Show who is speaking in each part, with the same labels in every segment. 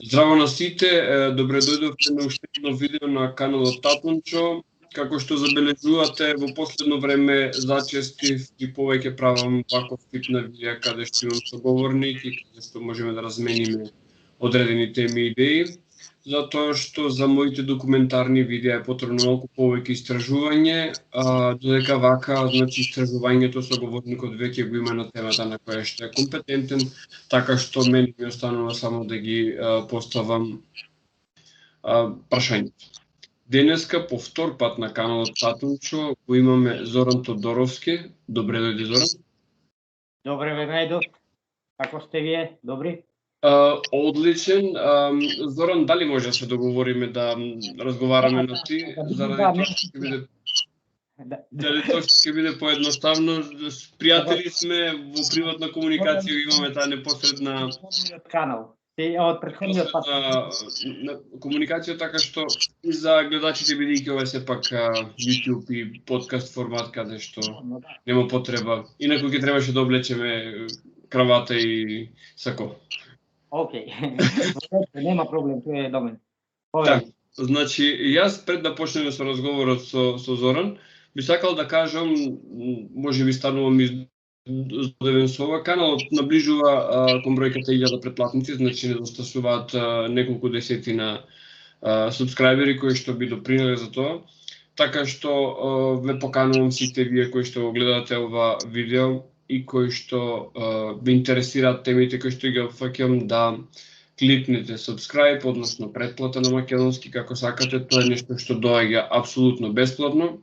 Speaker 1: Здраво на сите, добре дојдовте на уште едно видео на каналот Татунчо. Како што забележувате, во последно време зачестив и повеќе правам ваков тип на видеа каде што имам соговорник и каде што можеме да размениме одредени теми и идеи, затоа што за моите документарни видеа е потребно малку повеќе истражување, додека вака, значи истражувањето соговорникот веќе го има на темата на која што е компетентен, така што мене ми останува само да ги поставам прашањето. Денеска по втор пат на каналот Татунчо го имаме Зоран Тодоровски. Добре дојде, Зоран.
Speaker 2: Добре ве најдов. Како сте вие? Добри?
Speaker 1: Одличен. Зоран, дали може да се договориме да разговараме на ти, заради тоа што ќе биде тоа што ќе биде поедноставно. Пријатели сме, во приватна комуникација имаме таа непосредна
Speaker 2: канал. Од претходниот пат
Speaker 1: комуникација, така што и за гледачите, бидејќи ова е сепак YouTube и подкаст формат каде што нема потреба. Инаку ќе требаше да облечеме кравата и сако.
Speaker 2: Океј. Нема проблем, тоа е до мене.
Speaker 1: Така, значи, јас пред да почнеме со разговорот со Зоран, би сакал да кажам, можеби станувам издодевен со ова, каналот наближува кон бројката 1000 претплатници, значи недостасуваат неколку десетина субскрајбери кои што би допринеле за тоа. Така што ве поканувам сите вие кои што го гледате ова видео и кои што ве интересираат темите кои што ги опфаќам, да кликнете subscribe, односно претплата на македонски, како сакате, тоа е нешто што доаѓа апсолутно бесплатно.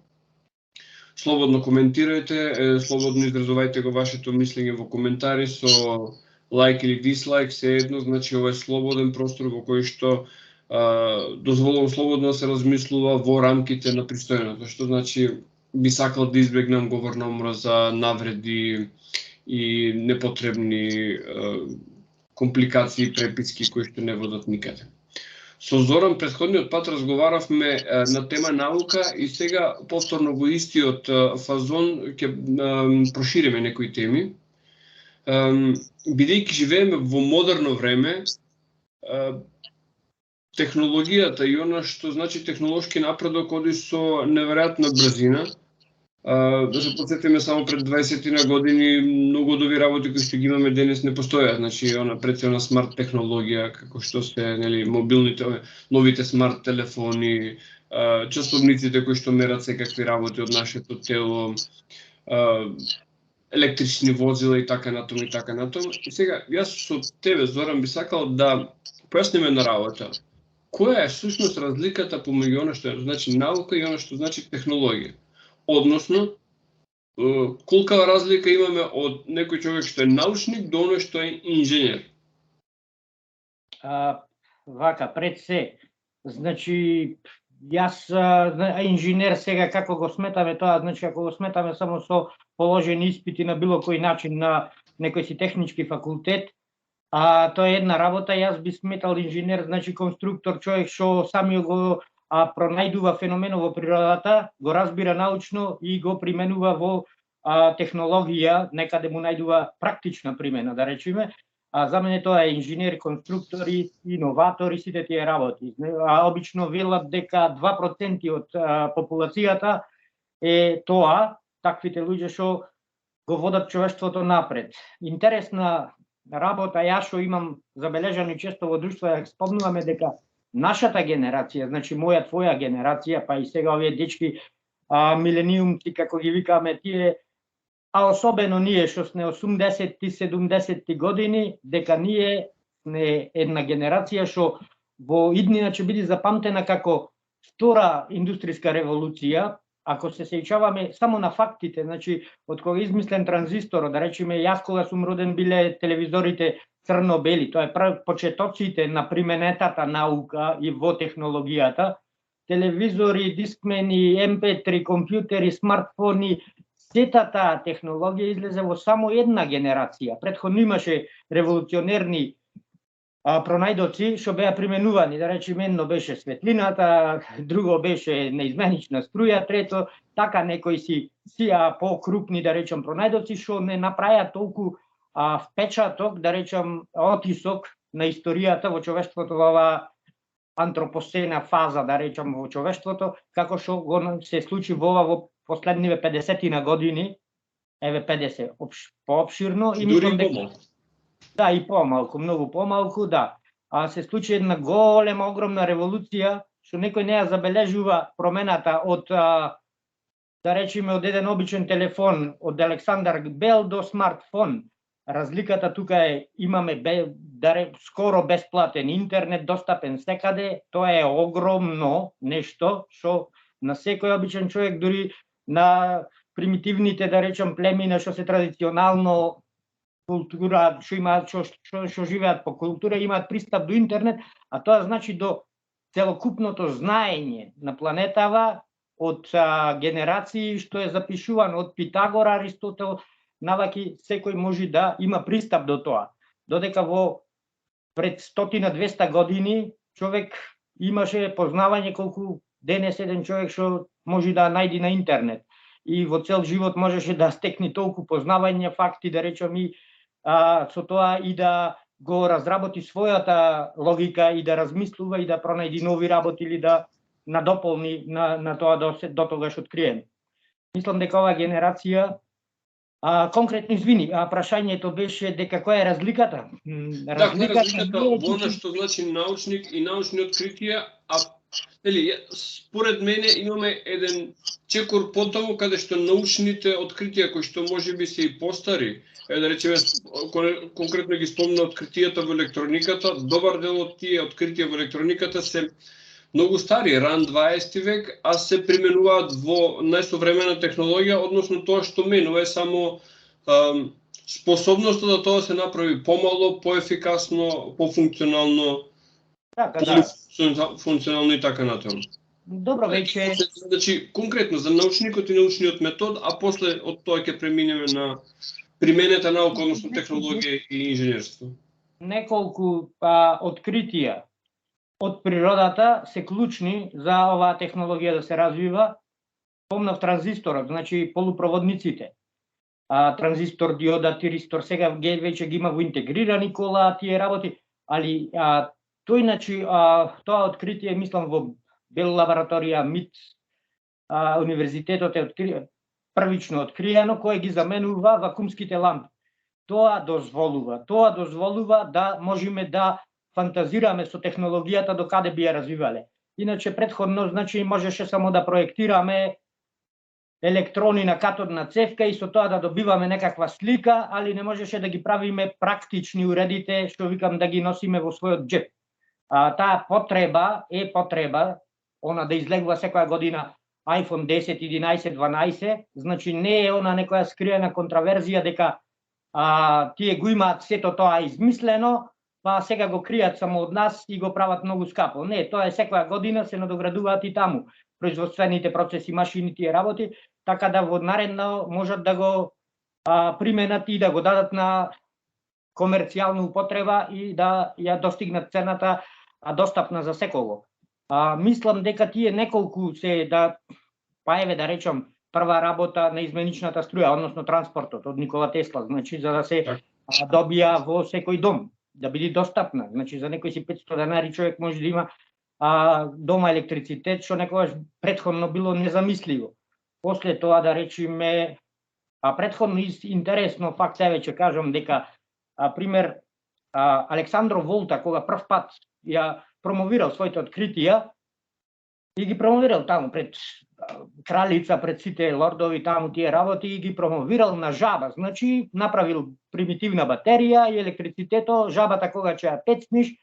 Speaker 1: Слободно коментирајте, слободно изразувајте го вашето мислење во коментари со лайк или дислайк, се едно, значи ова е слободен простор во кој што дозволувам слободно да се размислува во рамките на пристојното, што значи би сакал да избегнам говорна омраза, навреди и непотребни компликации и преписки кои што не водат никаде. Со Зоран претходниот пат разговаравме на тема наука и сега повторно во истиот фазон ќе прошириме некои теми. Бидејќи живееме во модерно време, технологијата и она што значи технолошки напредок оди со неверојатна брзина. Да се потсетиме само пред 20 години, многу од овие работи кои што ги имаме денес не постојат, значи она прецелна смарт технологија, како што се, нели, мобилните, новите смарт телефони, часовниците кои што мерат секакви работи од нашето тело, електрични возила и така натаму и така натаму. И сега јас со тебе, Зоран, би сакал да појасниме на работа. Која е всушност разликата помеѓу она што значи наука и она што значи технологија? Односно, колка разлика имаме од некој човек што е научник до оној што е инженер?
Speaker 2: Вака, пред се, значи, јас инженер сега како го сметаме тоа, значи ако го сметаме само со положени испити на било кој начин на некој си технички факултет, тоа е една работа, јас би сметал инженер, значи конструктор, човек што самиот го пронајдува феноменот во природата, го разбира научно и го применува во технологија, некаде му најдува практична примена, да речеме. За мене тоа е инженери, конструктори, иноватори, сите тие работи. Обично велат дека 2% од популацијата е тоа, таквите луѓе што го водат човештвото напред. Интересна работа, јас што имам забележано често во друштво, ја спомнуваме дека нашата генерација, значи моја, твоја генерација, па и сега овие дечки милениумци, како ги викаме тие, а особено ние што сме 80-ти, 70-ти години, дека ние сме една генерација што во иднина ќе биде запамтена како втора индустријска револуција. Ако се сеќаваме само на фактите, значи од кога измислен транзисторот, да речеме јас кога сум роден биле телевизорите црно-бели, тоа е почетоците на применетата наука и во технологијата, телевизори, дискмени, MP3, компјутери, смартфони, сета таа технологија излезе во само една генерација. Претходно имаше револуционерни пронајдоци што беа применувани, да речеме, едно беше светлината, друго беше неизменична струја, трето, така некои си покрупни, да речем, пронајдоци што не направиа толку впечаток, да речем, отисок на историјата во човештвото во оваа антропосена фаза, да речам, во човештвото, како што го се случи во последниве 50 години, еве 50 поопширно и
Speaker 1: мислам дека
Speaker 2: да, и помалку, многу помалку, да. А се случи една голема, огромна револуција, што некој не ја забележува промената од да речеме од еден обичен телефон од Александар Бел до смартфон. Разликата тука е имаме скоро бесплатен интернет достапен секаде, тоа е огромно нешто што на секој обичен човек, дури на примитивните да речам племина што се традиционално култура, што живеат по култура, имаат пристап до интернет, а тоа значи до целокупното знаење на планетава од генерации што е запишувано од Питагора, Аристотел, наваки секој може да има пристап до тоа. Додека во пред 100-200 години човек имаше познавање колку денес еден човек што може да најди на интернет. И во цел живот можеше да стекне толку познавање, факти, да речам, и со тоа и да го разработи својата логика и да размислува и да пронајди нови работи или да надополни на тоа до тогаш откриено. Мислам дека оваа генерација конкретно, извини, прашањето беше дека која е разликата?
Speaker 1: Разликата во она што значи научник и научни откритија, според мене имаме еден чекор потаму каде што научните откритија кои што можеби се и постари, да речеме конкретно ги спомна откритијата во електрониката, добар дел од тие откритија во електрониката се многу стари, ран 20 век, а се применуваат во најсовремена технологија, односно тоа што менува е само способноста да тоа се направи помало, поефикасно, пофункционално, функционално и така натаму.
Speaker 2: Добро вече.
Speaker 1: Значи, конкретно за научникот и научниот метод, а после од тоа ќе преминеме на применета наука, односно технологија и инженерство.
Speaker 2: Неколку откритија од природата се клучни за оваа технологија да се развива. Помнав транзисторот, значи полупроводниците. Транзистор, диода, тиристор, сега веќе ги има во интегрирани кола тие работи, али тој значи тоа откритие, мислам во Бел лабораторија МИТ, универзитетот е првично откриено, кој ги заменува вакуумските лампи. Тоа дозволува да можеме да фантазираме со технологијата до каде би ја развивале. Иначе претходно значи можеше само да проектираме електрони на катодна цевка и со тоа да добиваме некаква слика, али не можеше да ги правиме практични уредите, што викам да ги носиме во својот џеп. Таа потреба е потреба, она да излегува секоја година iPhone 10, 11, 12, значи не е она некоја скриена контраверзија дека тие го имаат сето тоа измислено, па сега го кријат само од нас и го прават многу скапо. Не, тоа е секоја година се надоградуваат и таму производствените процеси, машини, тие работи, така да во наредно можат да го применат и да го дадат на комерцијална употреба и да ја достигнат цената достапна за секого. Мислам дека тие неколку се еве да речам прва работа на изменичната струја, односно транспортот од Никола Тесла, значи за да се добија во секој дом, да биде достапна. Значи за некој си 500 денари човек може да има дома електрицитет, што некогаш претходно било незамисливо. После тоа да речеме, претходно интересно факт е веќе кажам дека пример Александро Волта кога прв пат ја промовирал своите откритија и ги промовирал таму пред кралица, пред сите лордови таму тие работи и ги промовирал на жаба. Значи направил примитивна батерија и електрицитето, жабата кога ќе ја пецниш,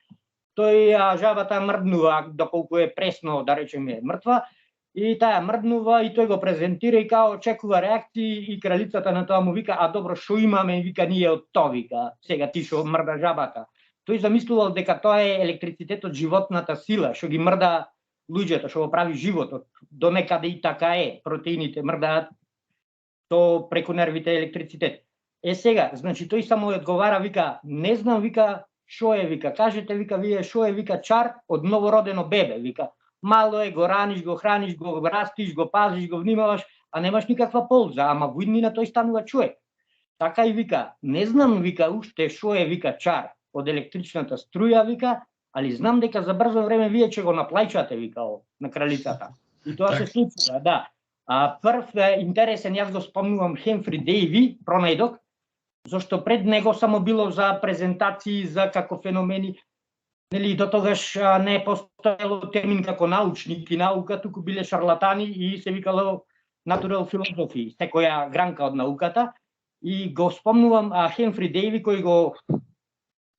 Speaker 2: тој жабата мрднува доколку е пресно, да речеме, мртва, и таа мрднува и тој го презентира и као очекува реакции и кралицата на тоа му вика: "А добро, што имаме?" Вика: "Ние од тоа, вика, сега ти што мрда жабата." Тој замислувал дека тоа е електрицитетот, животната сила, што ги мрда луѓето, што го прави животот. До некаде и така е, протеините мрдаат то преку нервите електрицитет. Сега, значи тој само одговара, вика: "Не знам, вика, што е, вика, кажете, вика, вие што е, вика, чар од новородено бебе, вика. Мало е, го раниш, го храниш, го растиш, го пазиш, го внимаваш, а немаш никаква полза, ама во иднина тој станува човек." Така и вика: "Не знам, вика, уште што е, вика, чар, од електричната струја, вика, али знам дека за брзо време вие ќе го наплаќате, викао, на кралицата. И тоа се случува, да. Прв интересен, јас го спомнувам Хемфри Дејви, пронајдок, зашто пред него само било за презентации, за како феномени, нели, до тогаш не е постоело термин како научник и наука, туку биле шарлатани и се викало natural philosophy, секоја гранка од науката. И го спомнувам Хемфри Дејви, кој го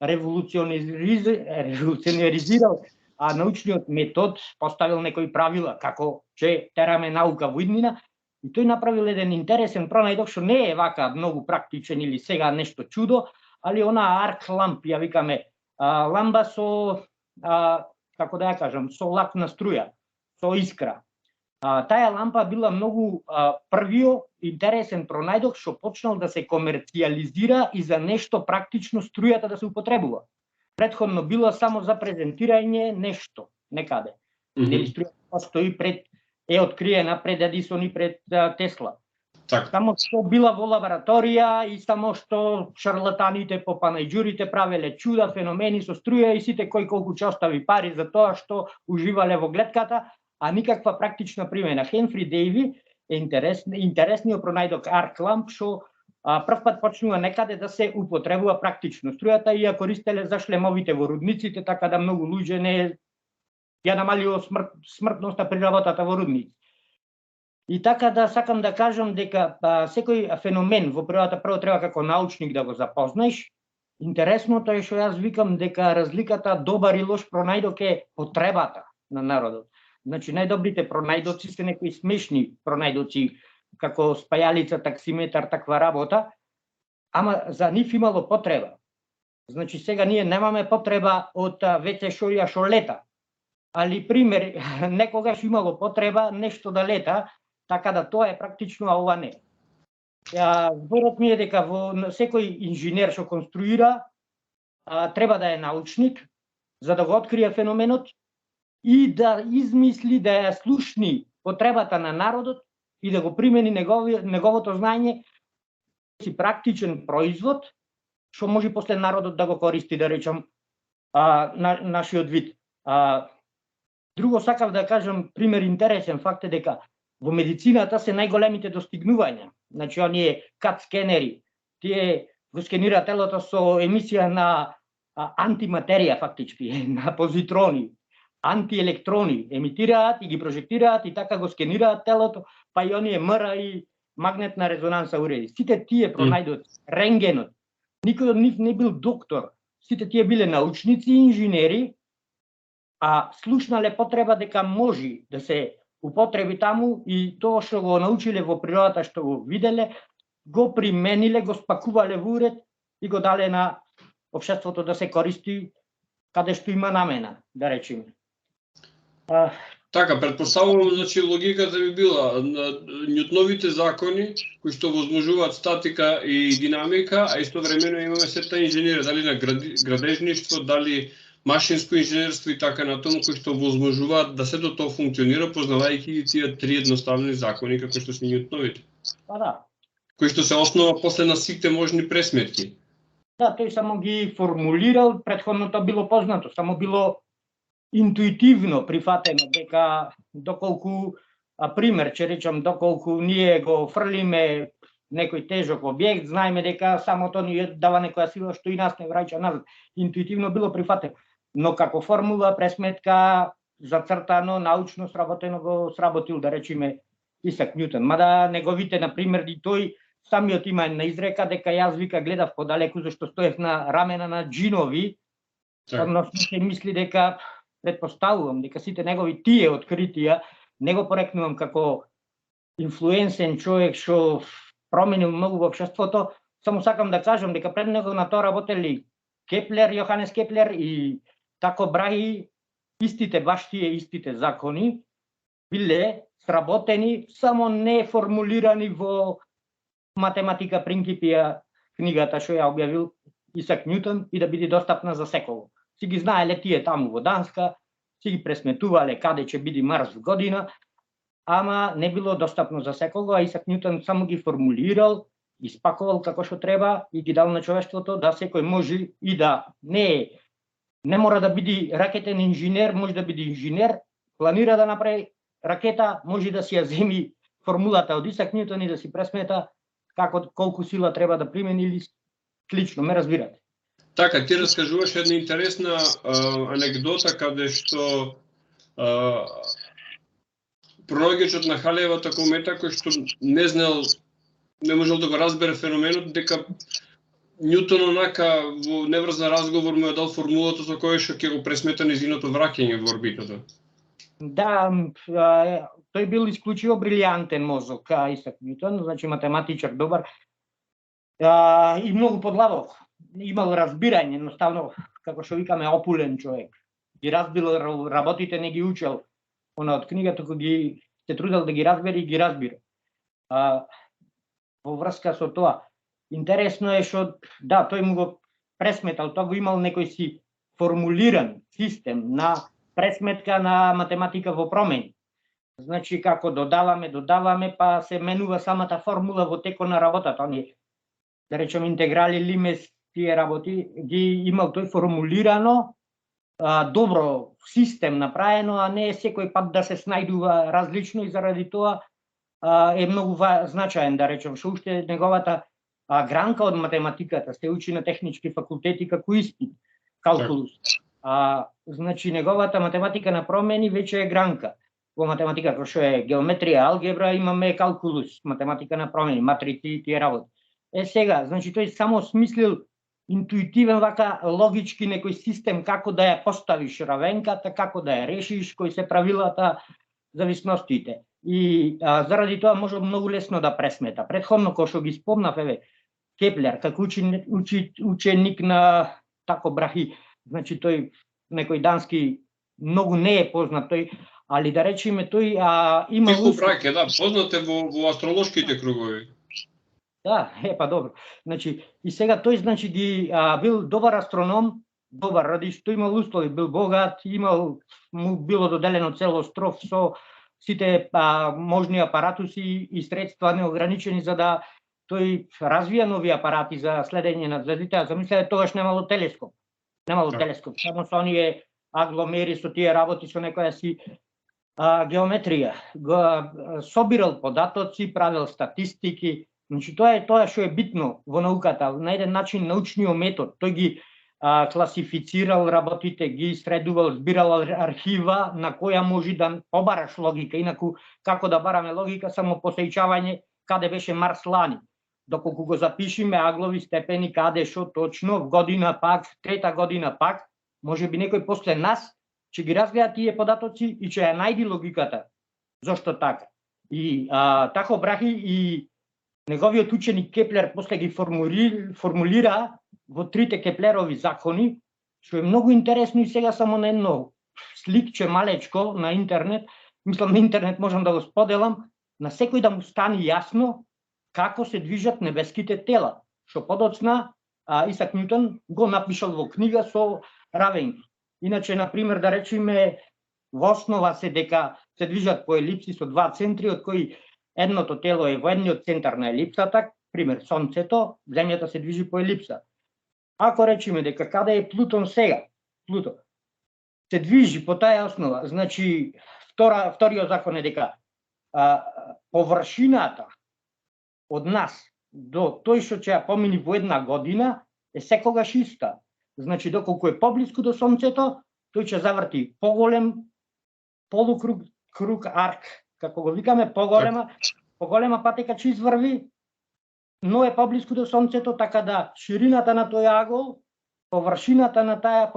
Speaker 2: револуционеризирал научниот метод, поставил некои правила како ќе тераме наука во иднина, и тој направил еден интересен пронајдок, што не е вака многу практичен или сега нешто чудо, али она арк ламп, ја викаме, ламба со, како да ја кажам, со лакна струја, со искра. Таа лампа била многу првиот интересен пронајдок што почнал да се комерцијализира и за нешто практично струјата да се употребува. Претходно било само за презентирање нешто некаде. Нели струјата постои пред, е откриена пред Едисон и пред Тесла. Само што била во лабораторија и само што шарлатаните по панајџурите правеле чуда, феномени со струја и сите кој колку ќе остави пари за тоа што уживале во глетката, а никаква практична примена. Хемфри Дејви е интересниот пронајдок арк ламп што прв пат почнува некаде да се употребува практично струјата и ја користеле за шлемовите во рудниците, така да многу луѓе не ја намалило смртноста при работата во рудници. И така да сакам да кажам дека секој феномен во природата прво треба како научник да го запознаеш. Интересното е што јас викам дека разликата добар и лош пронајдок е потребата на народот. Значи најдобрите пронајдоци се некои смешни пронајдоци, како спајалица, таксиметар, таква работа, ама за нив имало потреба. Значи сега ние немаме потреба од WC шорија што лета, али пример, некогаш имало потреба нешто да лета, така да тоа е практично, а ова не. Зборот ми е дека во секој инженер што конструира треба да е научник за да го открие феноменот и да измисли, да ја слушни потребата на народот и да го примени неговото знаење си практичен производ што може после народот да го користи, да речам, нашиот вид. Друго сакав да кажам, пример интересен факт е дека во медицината се најголемите достигнувања. Значи, оние кат скенери, тие го скенираат телото со емисија на антиматерија фактички, на позитрони, антиелектрони, емитираат и ги прожектираат и така го скенираат телото, па и оние МР и магнетна резонанса уреди. Сите тие пронајдоци, рентгенот, никој од нив не бил доктор, сите тие биле научници и инженери, а слушнале потреба дека може да се употреби таму и тоа што го научиле во природата, што го виделе, го примениле, го спакувале во уред и го дале на општеството да се користи каде што има намена, да речеме.
Speaker 1: Така, предпоставувам, значи логиката би била Њутоновите закони кои што возможуваат статика и динамика, а истовремено имаме сета инженери, дали на градежништво, дали машинско инженерство и така натаму, кои што возможуваат да сето тоа функционира, познавајќи тие три едноставни закони како што се Њутоновите.
Speaker 2: Да.
Speaker 1: Кои што се основа после на сите можни пресметки.
Speaker 2: Да, тој само ги формулирал, претходното било познато, само било интуитивно прифатено дека доколку, пример, че речам, доколку ние го фрлиме некој тежок објект, знаеме дека само тоа ни дава некоја сила што и нас не враќа назад. Интуитивно било прифатено. Но како формула, пресметка, зацртано, научно сработено го сработил, да речеме, Исак Њутон. Мада неговите, например, и тој самиот има на изрека дека јас вика гледав подалеку зашто стоев на рамена на джинови, односно се мисли дека предпоставувам дека сите негови тие откритија не го порекнувам како инфлуенсен човек што променил многу во општеството, само сакам да кажам дека пред него на тоа работели Кеплер, Јоханес Кеплер и Тако Браги, истите, баш тие истите закони биле сработени, само не формулирани во математика принципија, книгата што ја објавил Исак Њутон и да биде достапна за секого. Си ги знаеле тие таму во Данска, си ги пресметувале каде ќе биде Марс година, ама не било достапно за секого, а Исак Њутон само ги формулирал испакувал како што треба и ги дал на човештвото да секој може и да не мора да биде ракетен инженер, може да биде инженер, планира да направи ракета, може да си ја земи формулата од Исак Њутон и да си пресмета колку сила треба да примени или слично, ме разбирате.
Speaker 1: Така, ти раскажуваш една интересна анекдота каде што пронаоѓачот на Халеевата комета кој што не можел да го разбере феноменот, дека Њутон онака во неврзан разговор му ја дал формулата со која што ќе го пресмета нејзиното враќање во орбитата.
Speaker 2: Да, тој бил исклучиво брилјантен мозок, Исак Њутон, значи математичар добар и многу подлабок. Имал разбирање, едноставно, како што викаме, опулен човек. Ги разбил работите, не ги учел. Она од книгата кој ги се трудел да ги разбере и ги разбира. Во врска со тоа, интересно е што да, тој му го пресметал, тоа го имал некој си формулиран систем на пресметка на математика во промени. Значи како додаваме, па се менува самата формула во текот на работата. Они, да речем, интеграли, лимес, тие работи ги имал тој формулирано, добро систем направено, а не секој пат да се снајдува различно и заради тоа е многу значаен, да речем, што уште неговата гранка од математиката се учи на технички факултети како испит, калкулус. Значи неговата математика на промени веќе е гранка. Во математика кој што е геометрија, алгебра, имаме калкулус, математика на промени, матрици и тие работи. Сега, значи тој само смислил интуитивен вака логички некој систем како да ја поставиш равенката, како да ја решиш, кои се правилата, зависностите. И заради тоа може многу лесно да пресмета. Претходно кој што ги спомнав, Кеплер, како ученик на Тако Брахи, значи тој некој дански многу не е познат тој, али да речеме тој има
Speaker 1: Тихо Браке, да, познат е во астролошките кругови.
Speaker 2: Да, па добро. Значи и сега тој значи ги бил добар астроном, добар ради што имал услови, бил богат, му било доделено цел остров со сите можни апаратуси и средства неограничени за да тој развија нови апарати за следење на звездите. Замислете, тогаш немало телескоп. Телескоп, само со оние агломери, со тие работи, со некоја си геометрија. Собирал податоци, правил статистики. Значи тоа е тоа што е битно во науката, на еден начин научниот метод. Тој ги класифицирал работите, ги средувал, збирал архива на која може да побараш логика. Инаку како да бараме логика, само посејчавање каде беше Марс лани. Доколку го запишиме аглови степени каде што точно, в година пак, трета година пак, може би некој после нас ќе ги разгледа тие податоци и ќе ја најди логиката. Зошто така? И Тако Брахи и неговиот ученик Кеплер после ги формулира во трите Кеплерови закони, што е многу интересно и сега само на едно сликче малечко на интернет, мислам на интернет можам да го споделам, на секој да му стане јасно како се движат небеските тела, што подоцна Исак Њутон го напишал во книга со равенки. Иначе, например, да речеме, во основа се дека се движат по елипси со два центри, од кои едното тело е во едниот центар на елипсата, пример Сонцето, Земјата се движи по елипса. Ако речеме дека каде е Плутон сега, Плутон се движи по таа основа, значи вториот закон е дека површината од нас до тој што ќе ја помини во една година е секогаш иста. Значи, доколку е поблиску до Сонцето, тој ќе заврти поголем круг арк, како го викаме, поголема патека ќе изврви, но е поблиску до Сонцето, така да ширината на тој агол, површината на таа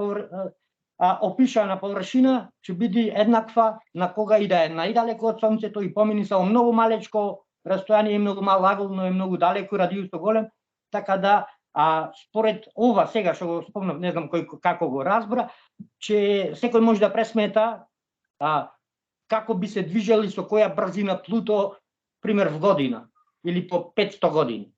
Speaker 2: опишана површина ќе биде еднаква на кога и да е најдалеку од Сонцето и помини само многу малечко растојание и многу мал агол, но е многу далеку, радиусот голем, така да според ова сега што го спомнав, не знам кој како го разбра, че секој може да пресмета како би се движели со која брзина Плуто, пример в година или по 500 години.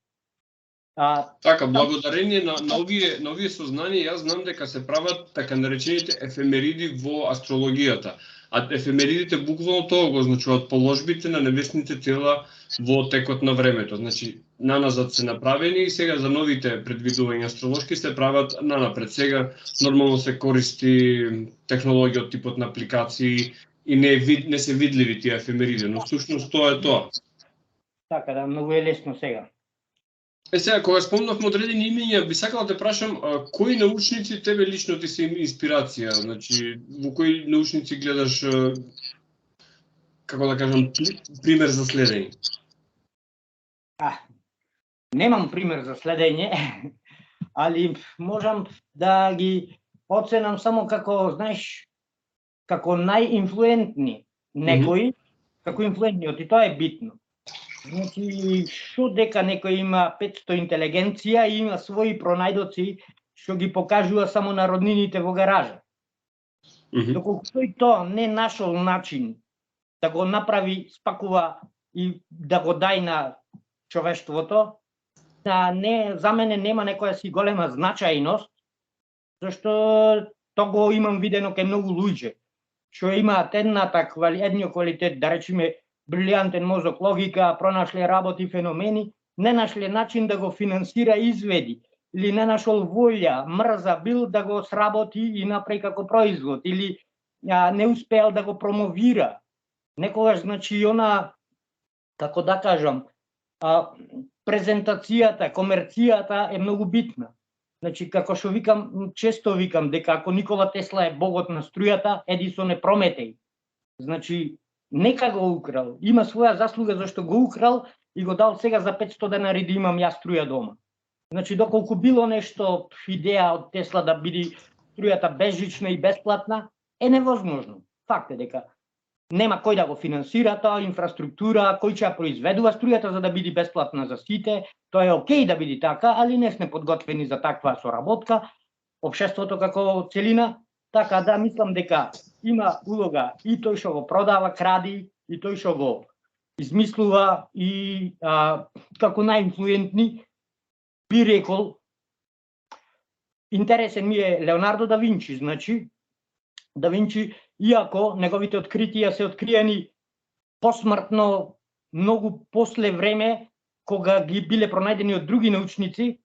Speaker 1: Така, благодарение на овие сознанија, јас знам дека се прават така наречените ефемериди во астрологијата. А ефемеридите буквално тоа го означуваат положбите на небесните тела во текот на времето. Значи, наназад се направени и сега за новите предвидувања астролошки се прават нанапред. Сега нормално се користи технологија од типот на апликации и не се видливи тие ефемериди, но всушност тоа е тоа.
Speaker 2: Така да, многу е лесно сега.
Speaker 1: Сега, кога спомнавме одредени имиња, би сакал да те прашам, кои научници тебе лично ти се инспирација? Значи, во кои научници гледаш, како да кажам, пример за следење?
Speaker 2: Немам пример за следење, али можам да ги оценам само како, знаеш, како најинфлуентни некои, како инфлуентниот, и тоа е битно. Значи, што дека некој има 500 интелигенција и има своји пронајдоци што ги покажува само на роднините во гаража. Доколку тој тоа не нашол начин да го направи, спакува и да го дај на човештвото, за мене нема некоја си голема значајност, зашто тоа го имам видено кај многу луѓе, што имаат едниот квалитет, да речеме, брилијантен мозок, логика, пронашле работи, феномени, не нашле начин да го финансира и изведи, или не нашол волја, мрза бил да го сработи и направи како производ, или не успеал да го промовира. Некогаш, значи, она, како да кажам, презентацијата, комерцијата е многу битна. Значи, како што викам, често викам дека ако Никола Тесла е богот на струјата, Едисон е Прометеј. Значи, нека го украл, има своја заслуга зашто го украл и го дал сега за 500 денари да имам јас струја дома. Значи, доколку било нешто идеја од Тесла да биде струјата безжична и бесплатна, е невозможно. Факт е дека нема кој да го финансира тоа, инфраструктура, кој ќе ја произведува струјата за да биде бесплатна за сите. Тоа е окей да биде така, али не сме подготвени за таква соработка, општеството како целина. Така да мислам дека има улога и тој што го продава, кради, и тој што го измислува, и како најинфлуентни би рекол, интересен ми е Леонардо да Винчи. Значи, да Винчи, иако неговите откритија се откриени посмртно, многу после време, кога ги биле пронајдени од други научници,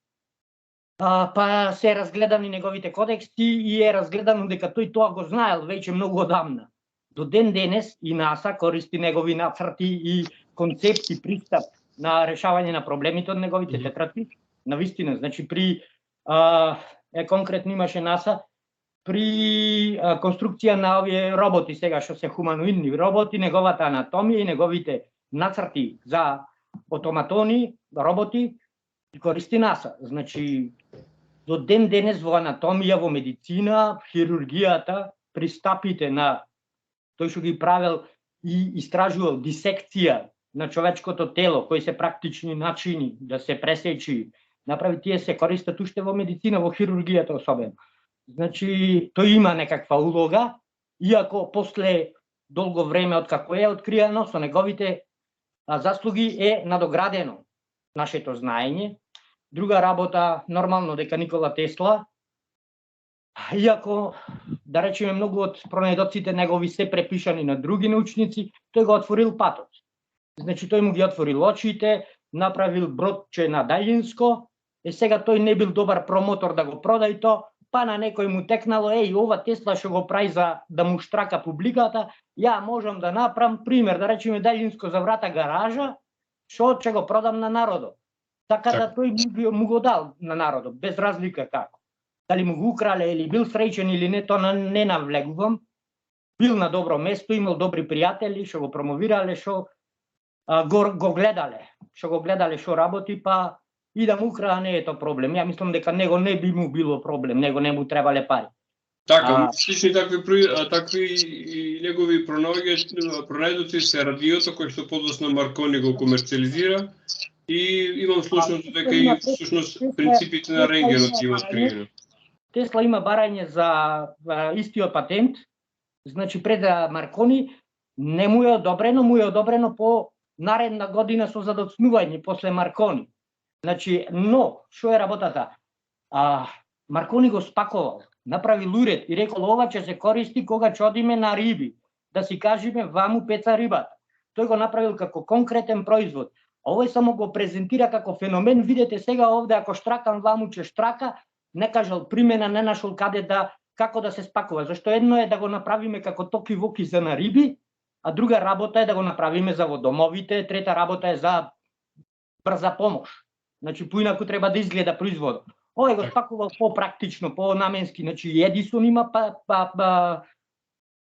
Speaker 2: па се разгледани неговите кодекси и е разгледано дека тој тоа го знаел веќе многу одамна. До ден денес и НАСА користи негови нацрти и концепти, пристап на решавање на проблемите од неговите тетрадки. Навистина, значи при конкретно имаше НАСА при конструкција на овие роботи сега што се хуманоидни роботи, неговата анатомија и неговите нацрти за автоматони, роботи користи НАСА. Значи, до ден денес во анатомија, во медицина, хирургијата, пристапите на тој што ги правил и истражувал дисекција на човечкото тело, кои се практични начини да се пресечи, направи, тие се користат уште во медицина, во хирургијата особено. Значи, тој има некаква улога, иако после долго време откако е откриено, со неговите заслуги е надоградено нашето знаење. Друга работа, нормално дека Никола Тесла, иако, да речеме, многу од пронајдоците негови се препишани на други научници, тој го отворил патот. Значи, тој му ги отворил очите, направил бродче на даљинско, и сега тој не бил добар промотор да го продај то, па на некој му текнало, ова Тесла што го прави за да му штрака публиката, ја можам да направам пример, да речеме даљинско за врата гаража, што ќе го продам на народот. Така да тој му го дал на народот, без разлика како. Дали му го украле или бил среќен или не, тоа не навлегувам. Бил на добро место, имал добри пријатели, што го промовирале, што го гледале што работи, па и да му украа не е тоа проблем. Ја мислам дека него не би му било проблем, него не му требале пари.
Speaker 1: Така, слични такви и негови пронајдоци се радиото кој што подоцна Маркони го комерцијализира, и имам слушното дека и всушност принципите на рентгенот има откриено.
Speaker 2: Тесла има барање за истиот патент, значи пред Маркони не му е одобрено, му е одобрено по наредна година со задоцнување после Маркони. Значи, но, што е работата? Маркони го спаковал, направил уред и рекол, ова ќе се користи кога ќе одиме на риби, да си кажеме ваму пеца рибата. тој го направил како конкретен производ. Овој само го презентира како феномен. Видете сега овде, ако штракам вамуче штрака, не кажал примена, не нашол како да се спакува. Зашто едно е да го направиме како токи-воки за на риби, а друга работа е да го направиме за водомовите, трета работа е за брза помош. Значи, поинаку треба да изгледа производот. Овој го спакувал по-практично, по-наменски. Значи, Едисон има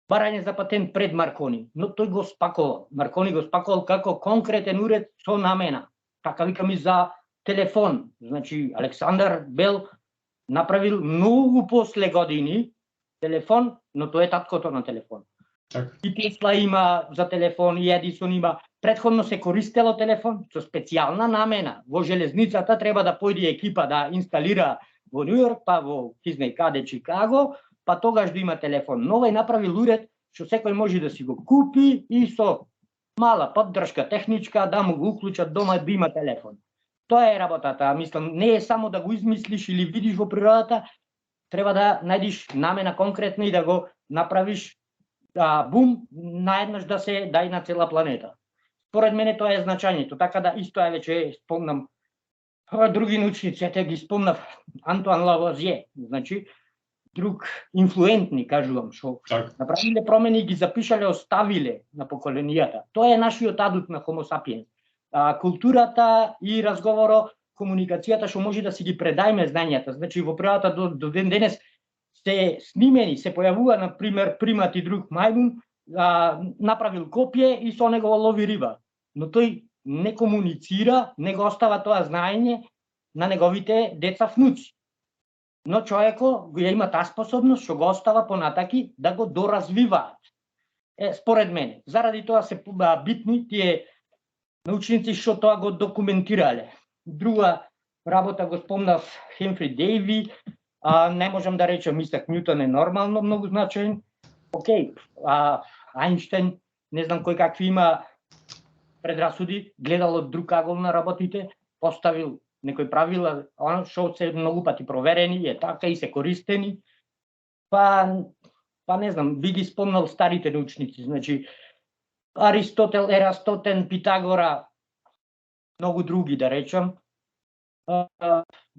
Speaker 2: барање за патент пред Маркони, но тој го спакувал. Маркони го спакувал како конкретен уред со намена. Така викам и за телефон. Значи, Александар Бел направил многу после години телефон, но тој е таткото на телефон. И Тесла има за телефон, и Едисон има. Претходно се користело телефон со специјална намена. Во железницата треба да појде екипа да инсталира во Нью Йорк, па во Кизнеј каде Чикаго, па тогаш да има телефон. Новој направил уред што секој може да си го купи и со мала поддршка техничка да му го уклучат дома да има телефон. Тоа е работата. Мислам, не е само да го измислиш или видиш во природата, треба да најдиш намена конкретна и да го направиш бум, наеднаш да се дај на цела планета. Според мене тоа е значањето, така да исто е веќе спомнам други научници, ете ги спомнав Антуан Лавозие, значи друг инфлуентни, кажувам, што направиле промени и ги запишале, оставиле на поколенијата. Тоа е нашиот адут на Homo sapiens. Културата и разговоро, комуникацијата што може да си ги предајме знањата. Значи во природата до ден денес се снимени, се појавува, на пример, примат и друг мајмун, направил копие и со него лови риба. Но тој не комуницира, не го остава тоа знаење на неговите деца внуци. Но човеко го има таа способност што го остава понатаки да го доразвиваат. Според мене, заради тоа се битни тие научници што тоа го документирале. Друга работа го спомнав Хемфри Дейви, не можам да речем Исак Њутон е нормално многу значаен. Океј, Ајнштајн, не знам кој какви има предрасуди, гледал од друг агол на работите, поставил некои правила, што се многу пати проверени, е така и се користени. Па не знам, би ги спомнал старите научници, значи Аристотел, Ерастотен, Питагора, многу други да речам.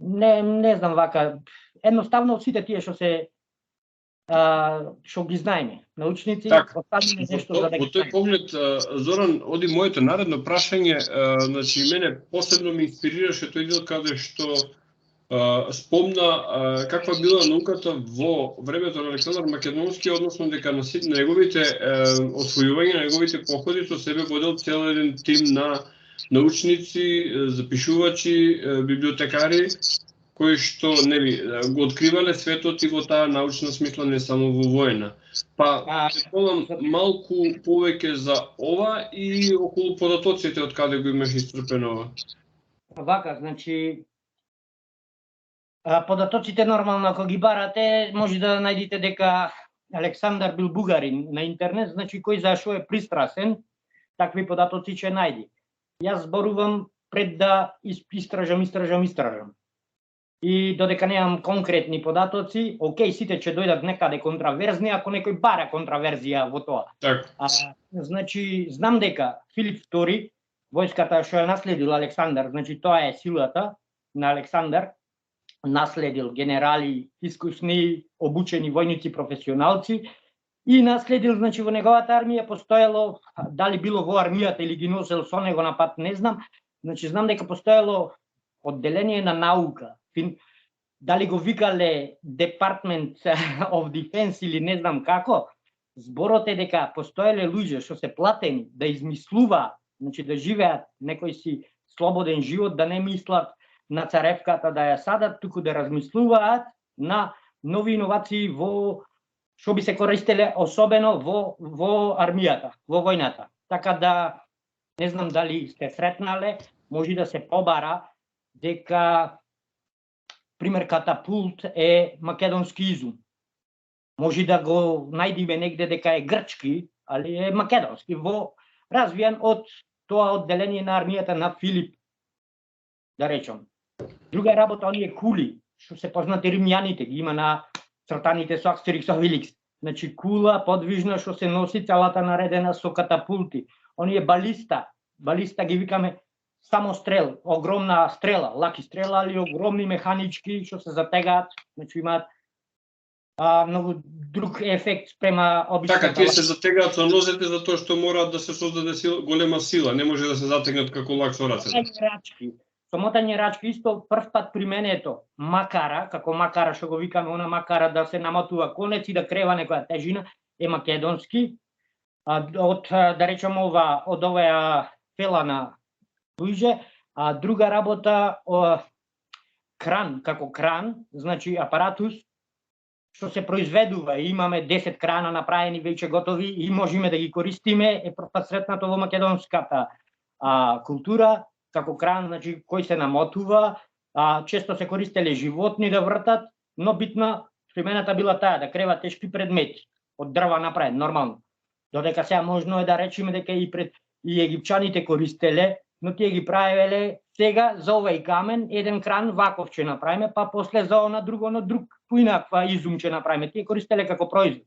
Speaker 2: Не знам вака, едноставно сите тие што ги знаеме, научници, оставиме нешто за да ги знаеме.
Speaker 1: Во тој поглед, Зоран, оди моето наредно прашање, значи мене посебно ме инспирираше тој дел каде што спомна каква била науката во времето на Александар Македонски, односно дека на неговите освојувања, на неговите походи со себе водел цел еден тим на научници, запишувачи, библиотекари, кои што го откривале светот и во таа научна смисла, не само во војна. Па, предполагам малку повеќе за ова и околу податоците од каде го имаш истрпено ова.
Speaker 2: Вака, значи податоците нормално ако ги барате, може да најдете дека Александар бил бугарин на интернет, значи кој за што е пристрасен, такви податоци ќе најди. Јас зборувам пред да истражам. И додека немам конкретни податоци, окей, сите ќе дојдат некаде контраверзни, ако некој бара контраверзија во тоа. Значи, знам дека Филип II, војската што ја наследил Александар, значи тоа е силата на Александар, наследил генерали, искусни, обучени војници, професионалци, и наследил, значи, во неговата армија постоело, дали било во армијата или ги носел со него на пат, не знам, значи, знам дека постоело одделение на наука, дали го викале Department of Defense или не знам како, зборот е дека постоеле луѓе што се платени да измислуваат, значи да живеат некој си слободен живот, да не мислат на царевката да ја садат, туку да размислуваат на нови иновации во што би се користеле особено во армијата, во војната. Така да не знам дали сте сретнале, може да се побара дека пример катапулт е македонски изум. Може да го најдиме негде дека е грчки, али е македонски, развијан од тоа одделение на армијата на Филип, да речам. Друга работа, оние кули, што се познати римјаните, ги има на цртаните со Астерикс и Обеликс. Значи кула подвижна што се носи целата наредена со катапулти. оние балиста ги викаме самострел, огромна стрела, лаки стрела, али огромни механички што се затегаат, значи имаат многу друг ефект спрема обичната.
Speaker 1: Така, тие се затегаат со нозете затоа што мораат да се создаде голема сила, не може да се затегнат како лак со рацете.
Speaker 2: Сомотање рачки исто прв пат применето макара, како макара што го викаме, она макара да се намотува конец и да крева некоја тежина, е македонски. Од да речеме од оваа фела на луѓе, а друга работа кран, како кран, значи апаратус што се произведува. Имаме 10 крана направени веќе готови и можеме да ги користиме, е прв пат сретнато во македонската култура, како кран, значи кој се намотува, често се користеле животни да вртат, но битна примената била таа да крева тешки предмети од дрва направен, нормално. Додека сега можно е да речеме дека и египчаните користеле, но тие ги правеле сега за овој камен, еден кран ваков ќе направиме, па после за она друг поинаква изум ќе направиме. Тие користеле како производ.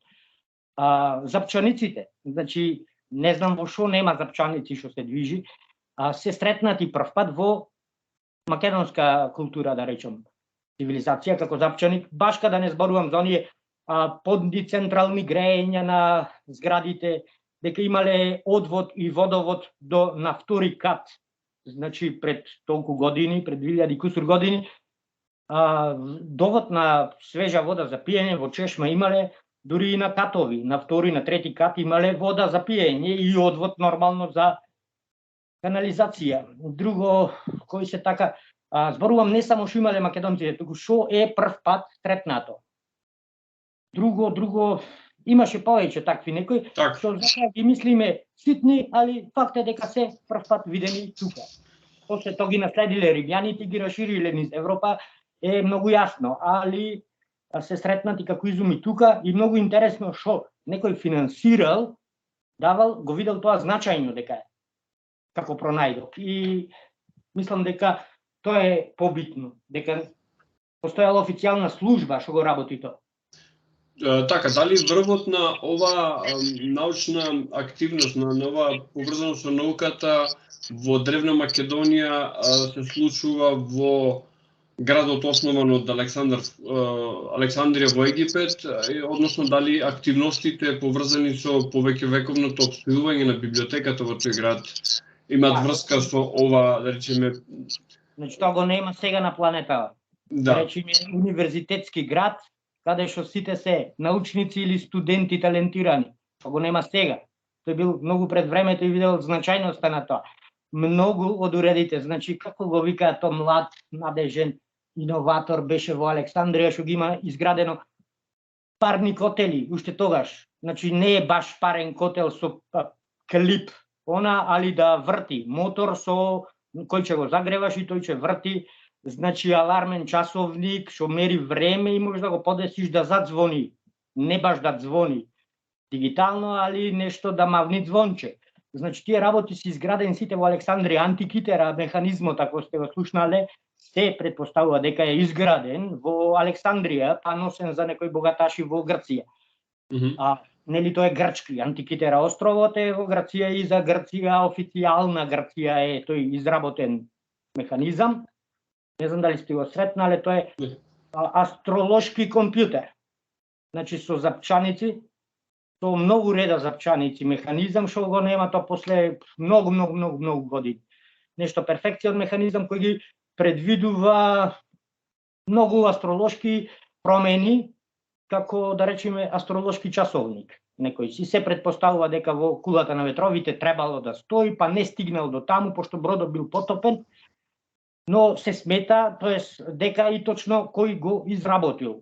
Speaker 2: Запчаниците, значи не знам во шо нема запчаници што се движи, се сретнати прв пат во македонска култура, да речем, цивилизација како запчаник, баш да не зборувам за оние подни централни грејења на зградите, дека имале одвод и водовод на втори кат, значи пред толку години, пред 2000 кусур години, довод на свежа вода за пиење во чешма имале, дури и на катови, на втори, на трети кат имале вода за пиење и одвод нормално за канализација. Друго, кој се така, зборувам не само што имале македонците, туку што е прв пат сретнато. Друго, имаше повеќе такви некои, што за ги мислиме ситни, али факт е дека се прв пат видени тука. После тоа ги наследиле римјаните, ги расшириле низ Европа, е многу јасно, али се сретнати како изуми тука и многу интересно што некој финансирал, давал, го видел тоа значајно дека е, како пронајдок. И мислам дека тоа е побитно, дека постојала официјална служба што го работи тоа.
Speaker 1: Така, дали врвот на ова научна активност, на ова поврзано со науката во древна Македонија се случува во градот основан од Александрија во Египет, односно дали активностите поврзани со повеќевековното опстојување на библиотеката во тој град имаат врска со ова, да речеме...
Speaker 2: Значи тоа го нема сега на планетава. Да речеме универзитетски град, каде што сите се научници или студенти талентирани. Тоа го нема сега. Тој бил многу пред времето и видел значајноста на тоа. Многу од уредите, значи како го викаат тој млад, надежен иноватор беше во Александрија, што ги има изградено парни котели, уште тогаш. Значи не е баш парен котел со клип, али да врти мотор со кој ќе го загреваш и тој ќе врти. Значи алармен часовник што мери време и може да го подесиш да задзвони. Не баш да звони дигитално, али нешто да мавни звонче. Значи тие работи се изградени сите во Александрија, антикитера, механизмот, ако сте го слушнале, се предпоставува дека е изграден во Александрија, па носен за некои богаташи во Грција. Нели тоа е грчки, антикитера островот е во Грција и за Грција, официјална Грција е тој изработен механизам. Не знам дали сте го сретнале, тоа е астролошки компјутер. Значи со запчаници, со многу реда запчаници, механизам што го нема тоа после многу години. Нешто перфекцијен механизам кој ги предвидува многу астролошки промени, како да речеме астролошки часовник. Некој си се предпоставува дека во кулата на ветровите требало да стои, па не стигнал до таму пошто бродот бил потопен. Но се смета, тоест дека и точно кој го изработил.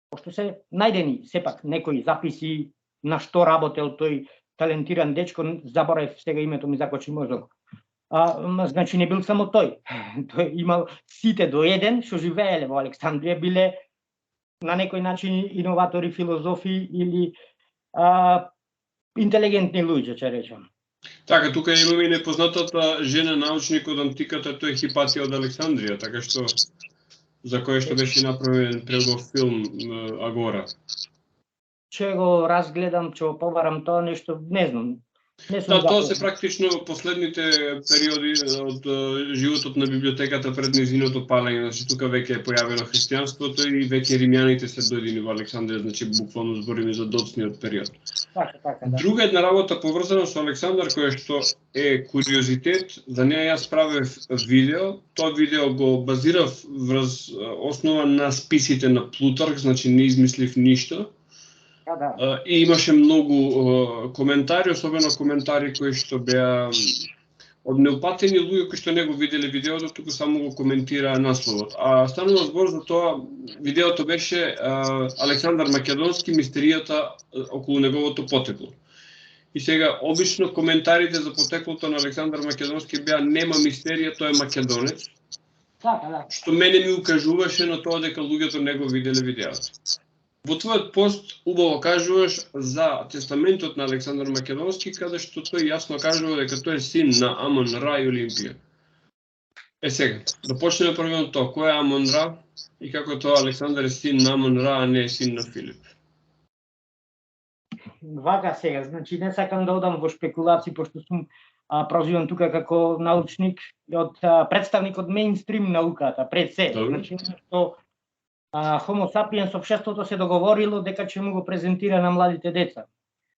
Speaker 2: Пошто се најдени сепак некои записи на што работел тој талентиран дечко, заборев сега името ми закочи мозок. Значи не бил само тој. Тој имал сите до еден што живееле во Александрија, биле на некој начин иноватори, филозофи или интелигентни луѓе, ќе речам.
Speaker 1: Така, тука имаме и непознатата жена научник од антиката, тој Хипатија од Александрија, така што за кој што беше направен преубав филм Агора.
Speaker 2: Че го разгледам, че го побарам тоа нешто, не знам. Не сум
Speaker 1: тоа се практично последните периоди од животот на библиотеката пред нејзиното палење, значи тука веќе е појавено христијанството и веќе римјаните се дојдени во Александрија, значи буквално збориме за доцниот период.
Speaker 2: Така, да.
Speaker 1: Друга една работа поврзана со Александар која што е куриозитет, за неја јас правев видео, тоа видео го базирав врз основа на списите на Плутарх, значи не измислив ништо.
Speaker 2: Да.
Speaker 1: И имаше многу коментари, особено коментари кои што беа од неупатени луѓе кои што не го виделе видеото, туку само го коментираа насловот. А станува збор за тоа, видеото беше Александар Македонски, мистеријата околу неговото потекло. И сега, обично коментарите за потеклото на Александар Македонски беа нема мистерија, тој е македонец.
Speaker 2: Да.
Speaker 1: Што мене ми укажуваше на тоа дека луѓето не го виделе видеото. Во твојот пост убаво кажуваш за тестаментот на Александар Македонски, каде што тој јасно кажува дека тој е син на Амон Ра и Олимпија. Сега, да почнеме прво од тоа, кој е Амон Ра и како тоа Александар е син на Амон Ра, а не е син на Филип.
Speaker 2: Вака сега, значи не сакам да одам во шпекулации, пошто сум прозиван тука како научник од представник од мејнстрим науката, пред се. Значи, што Homo sapiens општеството се договорило дека ќе му го презентира на младите деца.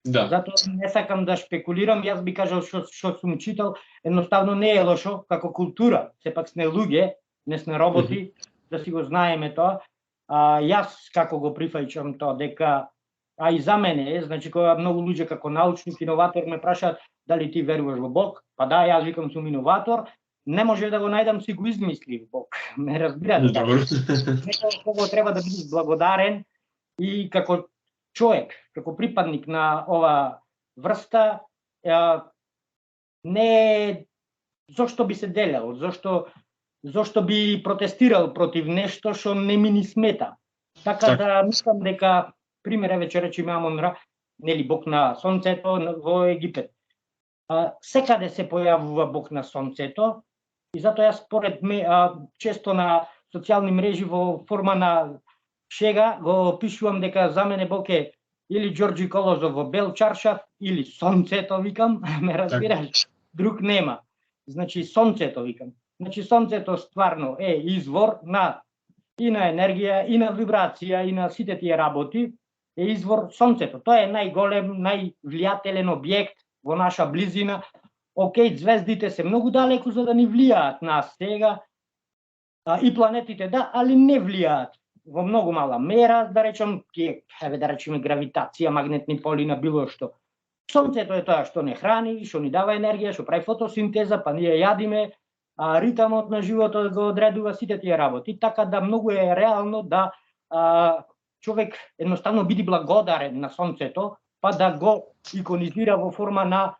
Speaker 1: Да.
Speaker 2: Затоа не сакам да шпекулирам, јас би кажал што сум читал, едноставно не е лошо како култура, сепак сме луѓе, не сме роботи, да си го знаеме тоа. Јас како го прифаќам тоа дека и за мене, значи кога многу луѓе како научник, иноватор ме прашаат дали ти веруваш во Бог, па да, јас викам сум иноватор, не може да го најдам, си го измислив Бог. Ме разбирате? Некој кого треба да бидеш благодарен и како човек, како припадник на ова врста, не зошто би се делел, зошто би протестирал против нешто што не ми ни смета. Така да мислам дека пример веќе речеме Амон Ра, нели Бог на сонцето во Египет. Секаде се појавува Бог на сонцето и затоа јас според често на социјални мрежи во форма на шега го опишувам дека за мене Бог е или Ѓорџи Колозов во бел чаршаф или сонцето, викам, ме разбираш, друг нема. Значи сонцето, викам. Значи сонцето стварно е извор и на енергија, и на вибрација, и на сите тие работи, е извор сонцето. Тоа е најголем, највлијателен објект во наша близина. Океј, звездите се многу далеку за да ни влијаат нас сега, и планетите да, али не влијаат во многу мала мера, да речем, да речеме гравитација, магнетни поли на било што. Сонцето е тоа што не храни, што ни дава енергија, што прави фотосинтеза, па ние јадиме, ритмот на животот го одредува сите тие работи, така да многу е реално да човек едноставно биде благодарен на сонцето, па да го иконизира во форма на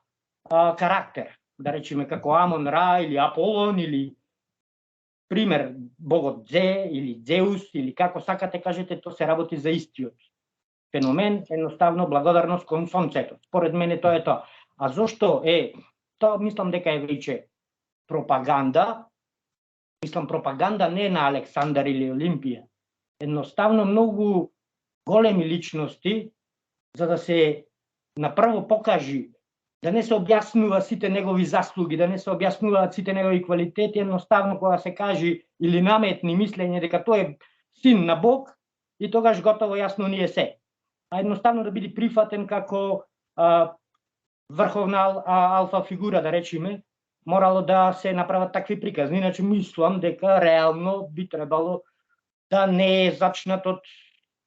Speaker 2: карактер, да речеме како Амон Ра или Аполон или пример богот Зе или Зеус или како сакате кажете, тоа се работи за истиот феномен, едноставно благодарност кон сонцето. Според мене тоа е тоа. А зошто е тоа, мислам дека е веќе пропаганда. Мислам пропаганда не на Александар или Олимпија. Едноставно многу големи личности за да се направо покажи, да не се објаснува сите негови заслуги, да не се објаснуваат сите негови квалитети, едноставно кога се кажи или наметни мислење дека тој е син на Бог и тогаш готово јасно ни е се. А едноставно да биде прифатен како врховна алфа фигура, да речеме, морало да се направат такви приказни, иначе мислам дека реално би требало да не е зачнат од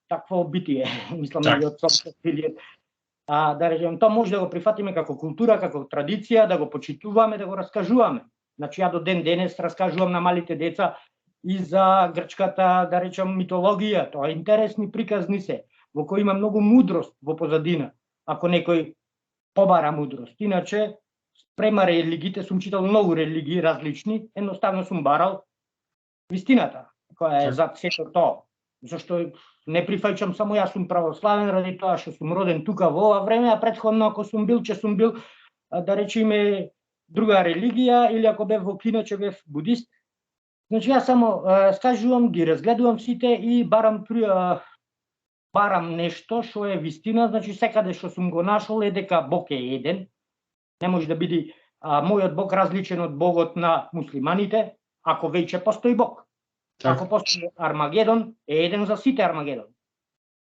Speaker 2: такво битие, мислам и од собствениот. Да речем, тоа може да го прифатиме како култура, како традиција, да го почитуваме, да го раскажуваме. Значи, ја до ден денес раскажувам на малите деца и за грчката, да речем, митологија. Тоа интересни приказни се, во кои има многу мудрост во позадина, ако некој побара мудрост. Иначе, спрема религиите, сум читал многу религии различни, едноставно сум барал вистината, која е зад сето тоа. Зашто не прифаќам само јас сум православен ради тоа што сум роден тука во ова време, а претходно ако сум бил, ќе сум бил, да речеме, друга религија, или ако бев во Кина, ќе бев будист. Значи јас само скажувам, ги разгледувам сите и барам нешто што е вистина, значи секаде што сум го нашол е дека Бог е еден, Не може да биде мојот Бог различен од Богот на муслиманите, ако веќе постои Бог. Ако постои Армагедон, е еден за сите Армагедон.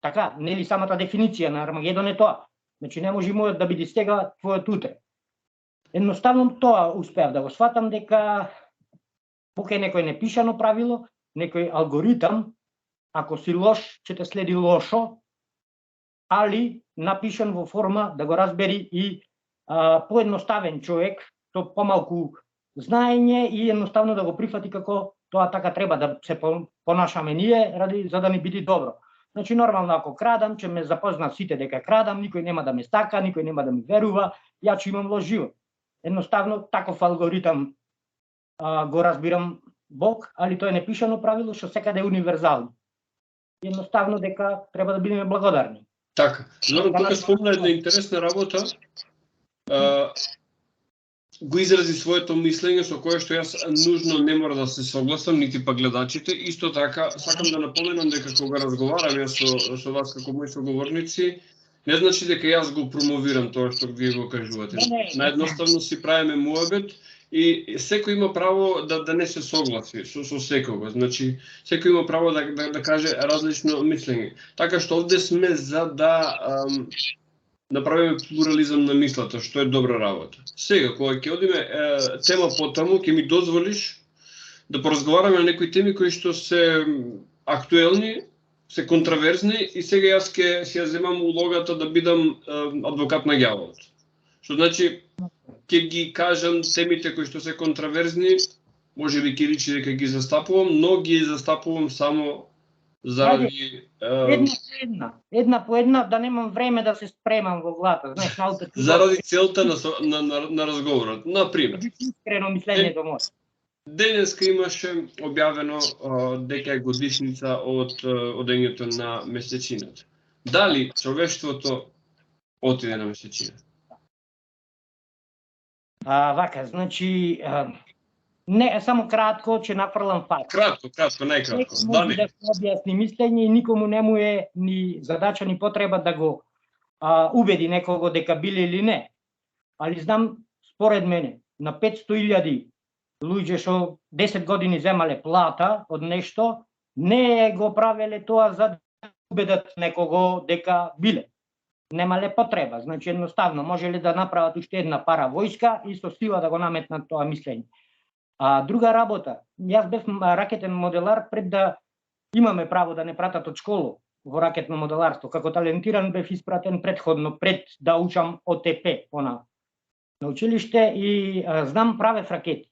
Speaker 2: Така, нели самата дефиниција на Армагедон е тоа. Значи не може мојот да биде сега, твојот утре. Едноставно тоа успеав да го сватам, дека Бог е некој непишано правило, некој алгоритам, ако си лош, ќе те следи лошо, али напишан во форма да го разбери и поедноставен човек, со помалку знаење и едноставно да го прифати како тоа така треба да се понашаме ние, за да ни биде добро. Значи, нормално, ако крадам, ќе ме запознат сите дека крадам, никој нема да ме стака, никој нема да ми верува, ја ќе имам лош живот. Едноставно, таков алгоритам го разбирам Бог, али тоа е непишано правило што секаде е универзално. Едноставно дека треба да бидеме благодарни.
Speaker 1: Така. Зоран тука спомна една интересна работа. Го изрази своето мислење со кое што јас нужно не мора да се согласам, нити па гледачите. Исто така, сакам да напоменам дека кога разговарам јас со вас како мои соговорници, не значи дека јас го промовирам тоа што вие го кажувате. Наедноставно си правиме муабет и секој има право да не се согласи со секого. Значи, секој има право да каже различно мислење. Така што овде сме за да направиме плурализам на мислата, што е добра работа. Сега, кога ќе одиме тема по таму, ќе ми дозволиш да поразговараме на некои теми кои што се актуелни, се контраверзни и сега јас ќе ја земам улогата да бидам адвокат на ѓаволот. Што значи, ќе ги кажам темите кои што се контраверзни, можеби ќе личи дека ги застапувам, но ги застапувам само заради
Speaker 2: една по една, да немам време да се спремам во главата, знаеш,
Speaker 1: заради целта на разговорот. Например,
Speaker 2: искрено мислењето може.
Speaker 1: Денеска имаше објавено дека е годишница од одењето на месечината. Дали човештвото отиде на месечина?
Speaker 2: Вака, значи не, само кратко, ќе нафрлам факт.
Speaker 1: Кратко, најкратко.
Speaker 2: Да се објасни мислење и никому не му е ни задача ни потреба да го убеди некого дека биле или не. Али знам, според мене, на 500.000 луѓе што 10 години земале плата од нешто, не го правеле тоа за да убедат некого дека биле. Немале потреба, значи едноставно можеле да направат уште една пара војска и со сила да го наметнат тоа мислење. Друга работа, јас бев ракетен моделар пред да имаме право да не пратат од школа во ракетно моделарство. Како талентиран бев испратен предходно, пред да учам ОТП на училиште и знам правев ракети.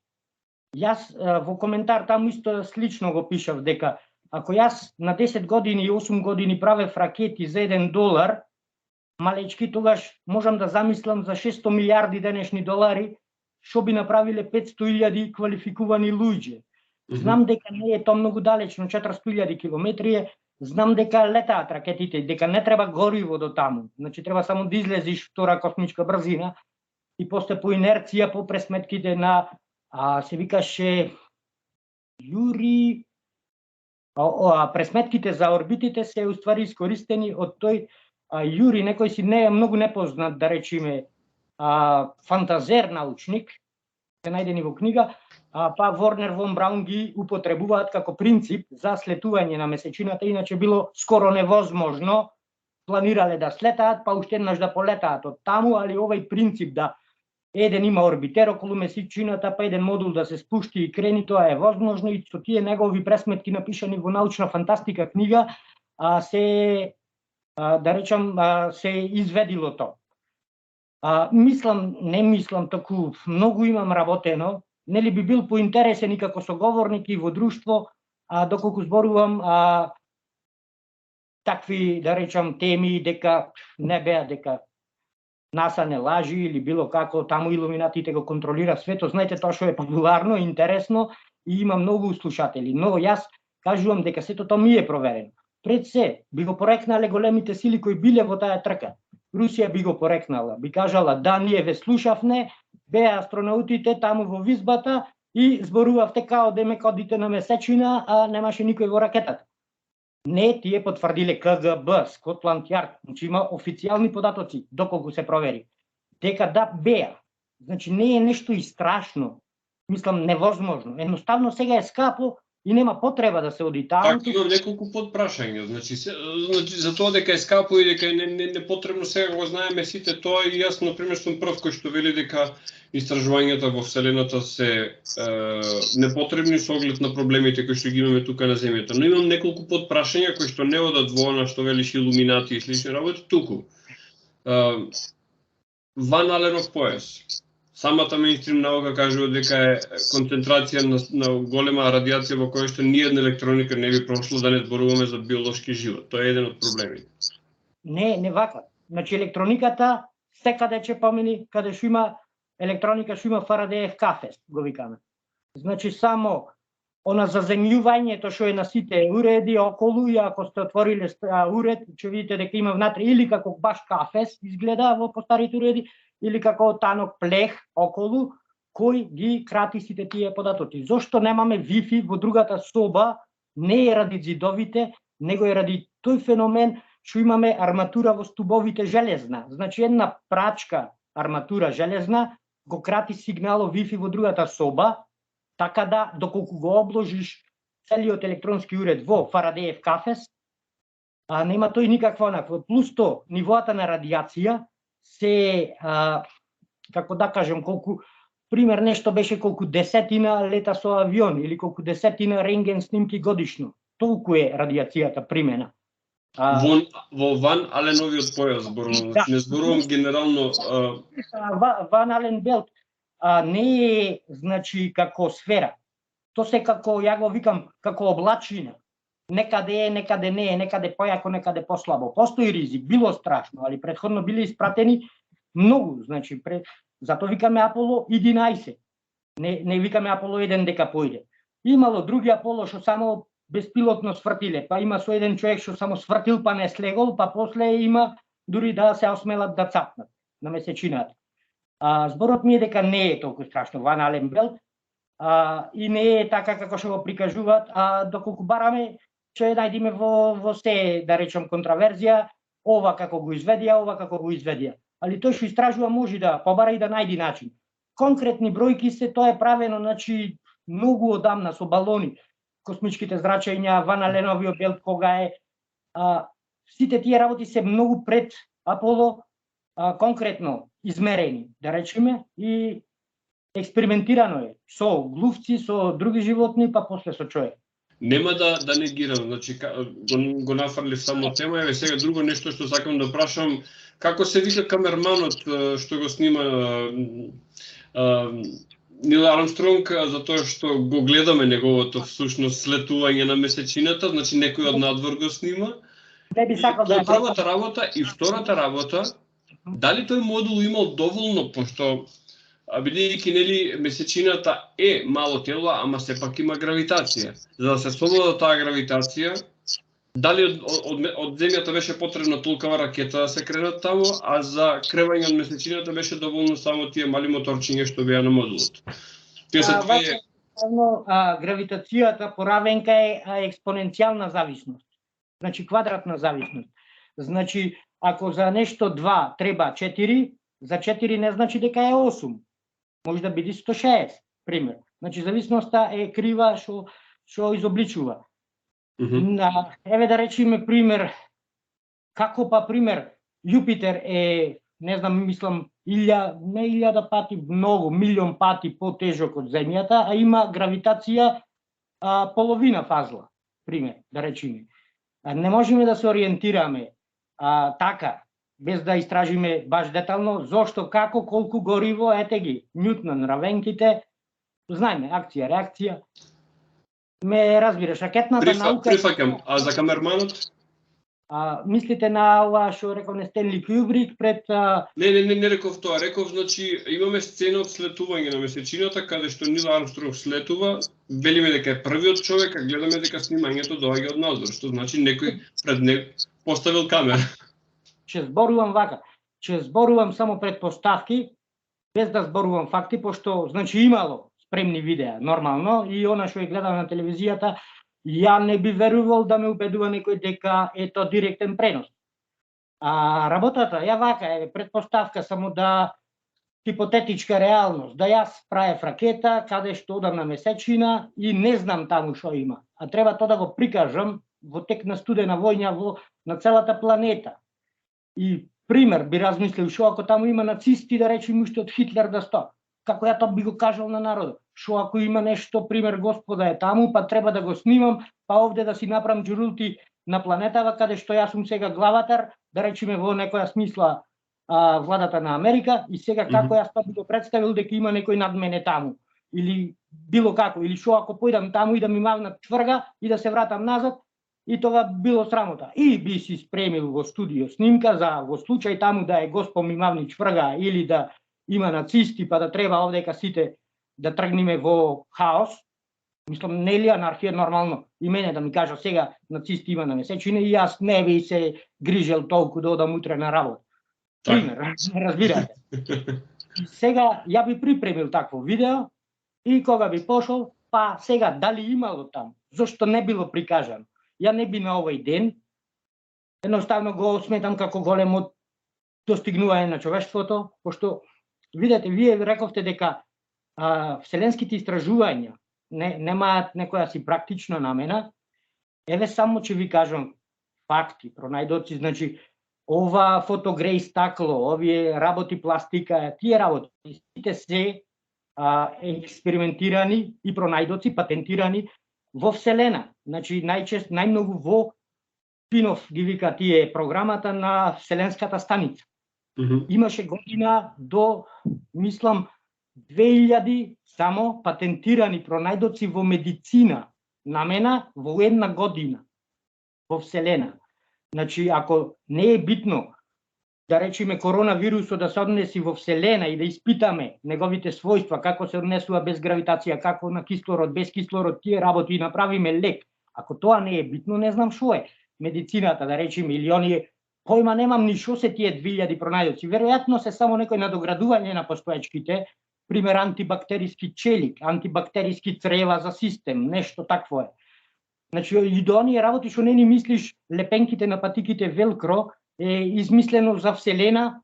Speaker 2: Јас во коментар таму исто слично го пишав дека ако јас на 10 години и 8 години правев ракети за $1, малечки, тогаш можам да замислам за 600 милиарди денешни долари што би направиле 500.000 квалификувани луѓе. Знам дека не е тоа многу далечно, 400.000 километри, знам дека летаат ракетите, дека не треба гориво до таму. Значи треба само да излезиш втора космичка брзина и после по инерција, по пресметките на се викаше Јури, пресметките за орбитите се уствари искористени од тој Јури, некој си не е многу непознат, да речеме, фантазер научник, се најдени во книга, па Ворнер фон Браун ги употребуваат како принцип за слетување на месечината, иначе било скоро невозможно, планирале да слетаат, па уште еднаш да полетаат од таму, али овој принцип да еден има орбитер околу месечината, па еден модул да се спушти и крени, тоа е возможно и со тие негови пресметки напишани во научна фантастика книга, се, да речам, се изведило тоа. Не мислам, таку многу имам работено, нели би бил поинтересен и како соговорник и во друштво, доколку зборувам такви, да речам, теми дека не беа, дека НАСА не лажи или било како, таму илуминатите го контролира светот, знаете тоа што е популарно, интересно и има многу слушатели, но јас кажувам дека сето тоа ми е проверено. Пред се, би го порекнале големите сили кои биле во таа трка. Русија би го порекнала, би кажала да, ние ве слушавне, беа астронаутите таму во визбата и зборувавте као демек одите на месечина, а немаше никој во ракетата. Не, тие потврдиле КГБ, Скотланд Јард, значи има официјални податоци, доколку се провери, дека да беа. Значи не е нешто и страшно. Мислам невозможно. Едноставно сега е скапо и нема потреба да се оди таму.
Speaker 1: Така, имам неколку подпрашања. Значи за тоа дека е скапо и дека е непотребно, сега го знаеме сите тоа, и јас на пример сум прв кој што вели дека истражувањата во Вселената се непотребни со оглед на проблемите кои што ги имаме тука на Земјата. Но имам неколку подпрашања кои што не одат во она што велиш илуминати и слични работи, туку. Ван Аленов појас. Самата мејнстрим наука кажува дека е концентрација на голема радиација во која што ниједна електроника не би прошло, да не зборуваме за биолошки живот. Тоа е еден од проблемите.
Speaker 2: Не вака. Значи електрониката секаде ќе помини, каде што има електроника, што има Фарадеев кафес, го викаме. Значи само она заземјувањето што е на сите уреди околу, и ако сте отвориле уред, ќе видите дека има внатре или како баш кафес изгледа во постарите уреди, или како танок плех околу, кој ги крати сите тие податоци. Зошто немаме Wi-Fi во другата соба? Не е ради зидовите, него е ради тој феномен што имаме арматура во стубовите железна. Значи една прачка арматура железна го крати сигналот Wi-Fi во другата соба, така да доколку го обложиш целиот електронски уред во Фарадеев кафес, нема тој никаква онаква. Плюс то, нивоата на радиација се, како да кажем, колку, пример нешто беше колку 10 лета со авион или колку 10 рентген снимки годишно. Толку е радиацијата примена.
Speaker 1: Во Ван Аленовиот појас зборувам, не зборувам генерално.
Speaker 2: Ван Ален белт не е, значи, како сфера. То се како, ја го викам, како облачина. Некаде е, некаде не е, некаде појако, некаде послабо. Постои ризик, било страшно, али претходно биле испратени многу, значи, затоа викаме Аполо 11. Не викаме Аполо 1 дека појде. Имало други Аполо што само беспилотно свртиле, па има со еден човек што само свртил па не слегол, па после има дури да се осмелат да цапнат на месечината. Зборот ми е дека не е толку страшно Ван Ален белт, и не е така како што го прикажуваат, доколку бараме ќе најдеме во се, да речем, контраверзија, ова како го изведија, ова како го изведија. Али тој што истражува може да побара и да најди начин. Конкретни бројки се, тоа е правено, значи, многу одамна со балони, космичките зрачања, Ван Аленовиот белт кога е. Сите тие работи се многу пред Аполо, конкретно измерени, да речеме, и експериментирано е со глувци, со други животни, па после со човек.
Speaker 1: Нема да негирам, значи го нафрлив само тема. Еве сега друго нешто што сакам да прашам, како се вика камерманот што го снима Нил Армстронг, затоа што го гледаме неговото всушност слетување на месечината, значи некој од надвор го снима.
Speaker 2: Не би сакал да
Speaker 1: првата работа и втората работа, дали тој модул имал доволно, пошто бидејќи нели месечината е мало тело, ама сепак има гравитација. За да се совлада таа гравитација, дали од Земјата беше потребна толкова ракета да се кренат таму, а за кревање од месечината беше доволно само тие мали моторчиња што беа на модулот. Тие се две.
Speaker 2: Гравитацијата поравенка е експоненцијална зависност. Значи квадратна зависност. Значи ако за нешто 2 треба 4, за 4 не значи дека е 8. Може да биде 160, пример. Значи зависноста е крива што изобличува. Еве да речеме пример, како па пример Јупитер е, не знам, мислам, не 1000 пати, многу, милион пати потежок од Земјата, а има гравитација половина фазла, пример, да речеме. Не можеме да се ориентираме така, без да истражиме баш детално, зошто, како, колку гориво, ете ги, Њутон, равенките, знаеме, акција, реакција. Ме разбираш, ракетната наука...
Speaker 1: Прифакам, а за камерманот?
Speaker 2: Мислите на ова што реков не Стенли Кјубрик пред...
Speaker 1: Не реков тоа, реков, значи, имаме сцена од слетување на месечината, каде што Нил Армстронг слетува, велиме дека е првиот човек, а гледаме дека снимањето доаѓа од надвор, што значи некој пред него поставил камера.
Speaker 2: Ќе зборувам вака, ќе зборувам само предпоставки, без да зборувам факти, пошто, значи, имало спремни видеа, нормално, и она што ја гледам на телевизијата, ја не би верувал да ме убедува некој дека е тоа директен пренос. Работата, ја вака е предпоставка само да хипотетичка реалност, да јас правев ракета каде што одам на месечина и не знам таму што има, а треба тоа да го прикажам во тек на студена војна на целата планета. И пример би размислил што ако таму има нацисти, да речем уште од Хитлер да сто. Како ја тоа би го кажал на народот. Што ако има нешто, пример Господа е таму, па треба да го снимам, па овде да си направам џурулти на планетава каде што јас сум сега главатар, да речеме во некоја смисла владата на Америка, и сега како јас тоа би го представил дека има некој над мене таму, или било како, или што ако појдам таму и да ми мавнат чврга и да се вратам назад, и тоа било срамота. И би си спремил во студио снимка за во случај таму да е Господ ми мавни чврга или да има нацисти, па да треба овдека сите да тргнеме во хаос. Мислам, не ли анархија нормално и мене да ми кажа сега нацисти има на месечина и јас не би се грижел толку да одам утре на работа. Пример, разбирате. И сега ја би припремил такво видео и кога би пошол, па сега дали имало таму, зошто не било прикажано. Ја не би на овој ден, едноставно го сметам како големо достигнување на човештвото, пошто, видете, вие рековте дека вселенските истражувања немаат некоја си практична намена. Еве само ќе ви кажам факти, пронајдоци, значи, ова фотогреј стакло, овие работи пластика, тие работи, сите се експериментирани и пронајдоци, патентирани во Вселена. Значи, најмногу во Пинов ги вика тие програмата на Вселенската станица. Имаше година до, мислам, 2000 само патентирани пронајдоци во медицина, намена во една година во Вселена. Значи, ако не е битно, да речеме коронавирусот да се однеси во Вселена и да испитаме неговите својства, како се однесува без гравитација, како на кислород, без кислород, тие работи и направиме лек. Ако тоа не е битно, не знам што е. Медицината, да речеме, или оние, појма немам ни што се тие 2000 пронајдоци. Веројатно се само некој надоградување на постоечките, пример антибактериски челик, антибактериски црева за систем, нешто такво е. Значи, и до оние работи што не ни мислиш, лепенките на патиките велкро е измислено за Вселена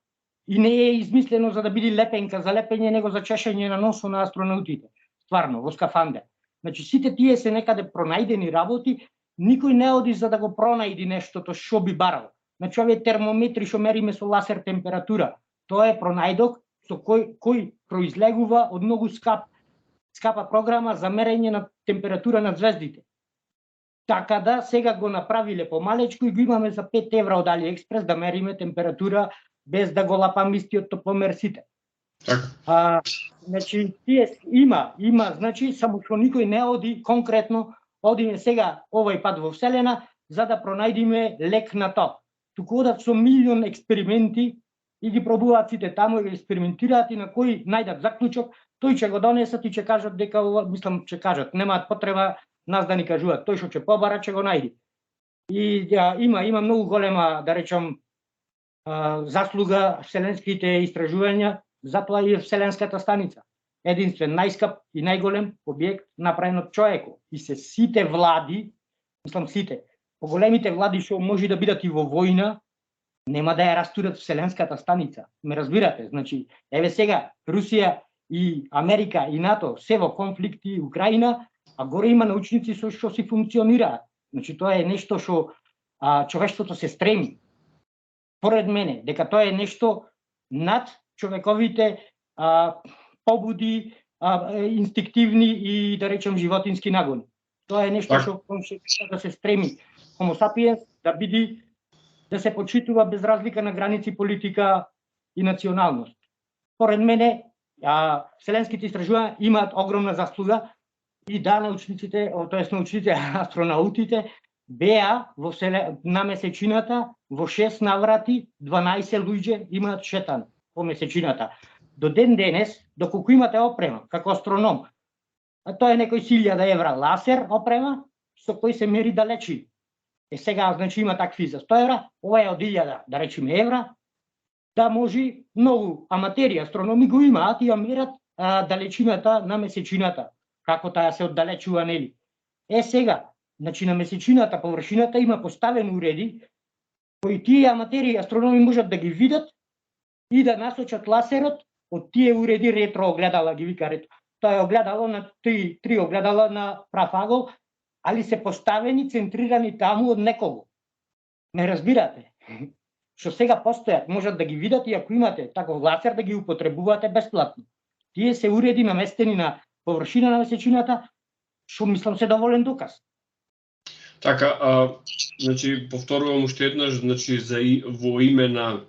Speaker 2: и не е измислено за да биде лепенка за лепење, него за чешење на носо на астронаутите. Стварно, во скафандер. Значи, сите тие се некаде пронајдени работи, никој не оди за да го пронајди нештото што би барал. Значи, овие термометри што мериме со лазер температура, тоа е пронајдок со кој произлегува од многу скапа програма за мерење на температура на звездите. Така да сега го направиле помалечко и го имаме за 5 евра од AliExpress да мериме температура без да го лапам истиот топломер сите. Значи, тие има, значи, само што никој не оди конкретно, одиме сега овој пат во Вселена за да пронајдиме лек на тоа. Туку одат со милион експерименти и ги пробуваат сите таму и ги експериментираат и на кој најдат заклучок, тој ќе го донесат и ќе кажат дека, мислам, ќе кажат, немаат потреба нас да ни кажуваат, тој што ќе побара, ќе го најди. И има многу голема, да речам, заслуга вселенските истражувања, затоа и Вселенската станица. Единствен, најскап и најголем објект направен од човекот. И се сите влади, мислам сите, поголемите влади што може да бидат и во војна, нема да ја растурат Вселенската станица. Ме разбирате? Значи, еве сега, Русија и Америка и НАТО се во конфликти, Украина, а горе има научници со што си функционираат. Значи, тоа е нешто што човештвото се стреми. Поред мене, дека тоа е нешто над човековите побуди, инстинктивни и, да речем, животински нагони. Тоа е нешто што да се стреми Homo sapiens да биде, да се почитува без разлика на граници, политика и националност. Поред мене, вселенските истражувања имаат огромна заслуга и да, научниците, тоест научните астронаутите, беа на месечината во 6 наврати, 12 луѓе имаат шетан по месечината. До ден денес, доколку имате опрема, како астроном, тоа е некој 1000 евра лазер опрема, со кој се мери далечи. Сега, значи, има такви за 100 евра, ова е од 1000, да речеме, евра, да може многу аматери, астрономи го имаат и ја мерат далечината на месечината, како таа се оддалечува, нели. Сега, значи, на месечината, површината има поставени уреди, кои тие аматери астрономи можат да ги видат и да насочат лазерот од тие уреди ретро огледала ги вика ретро. Тоа е огледало на три огледала на прав агол, али се поставени, центрирани таму од некого. Не разбирате? Што сега постојат, можат да ги видат и ако имате таков лазер да ги употребувате бесплатно. Тие се уреди наместени на површина на месечината, што мислам се доволен доказ.
Speaker 1: Така, значи повторувам уште еднаш, значи во име на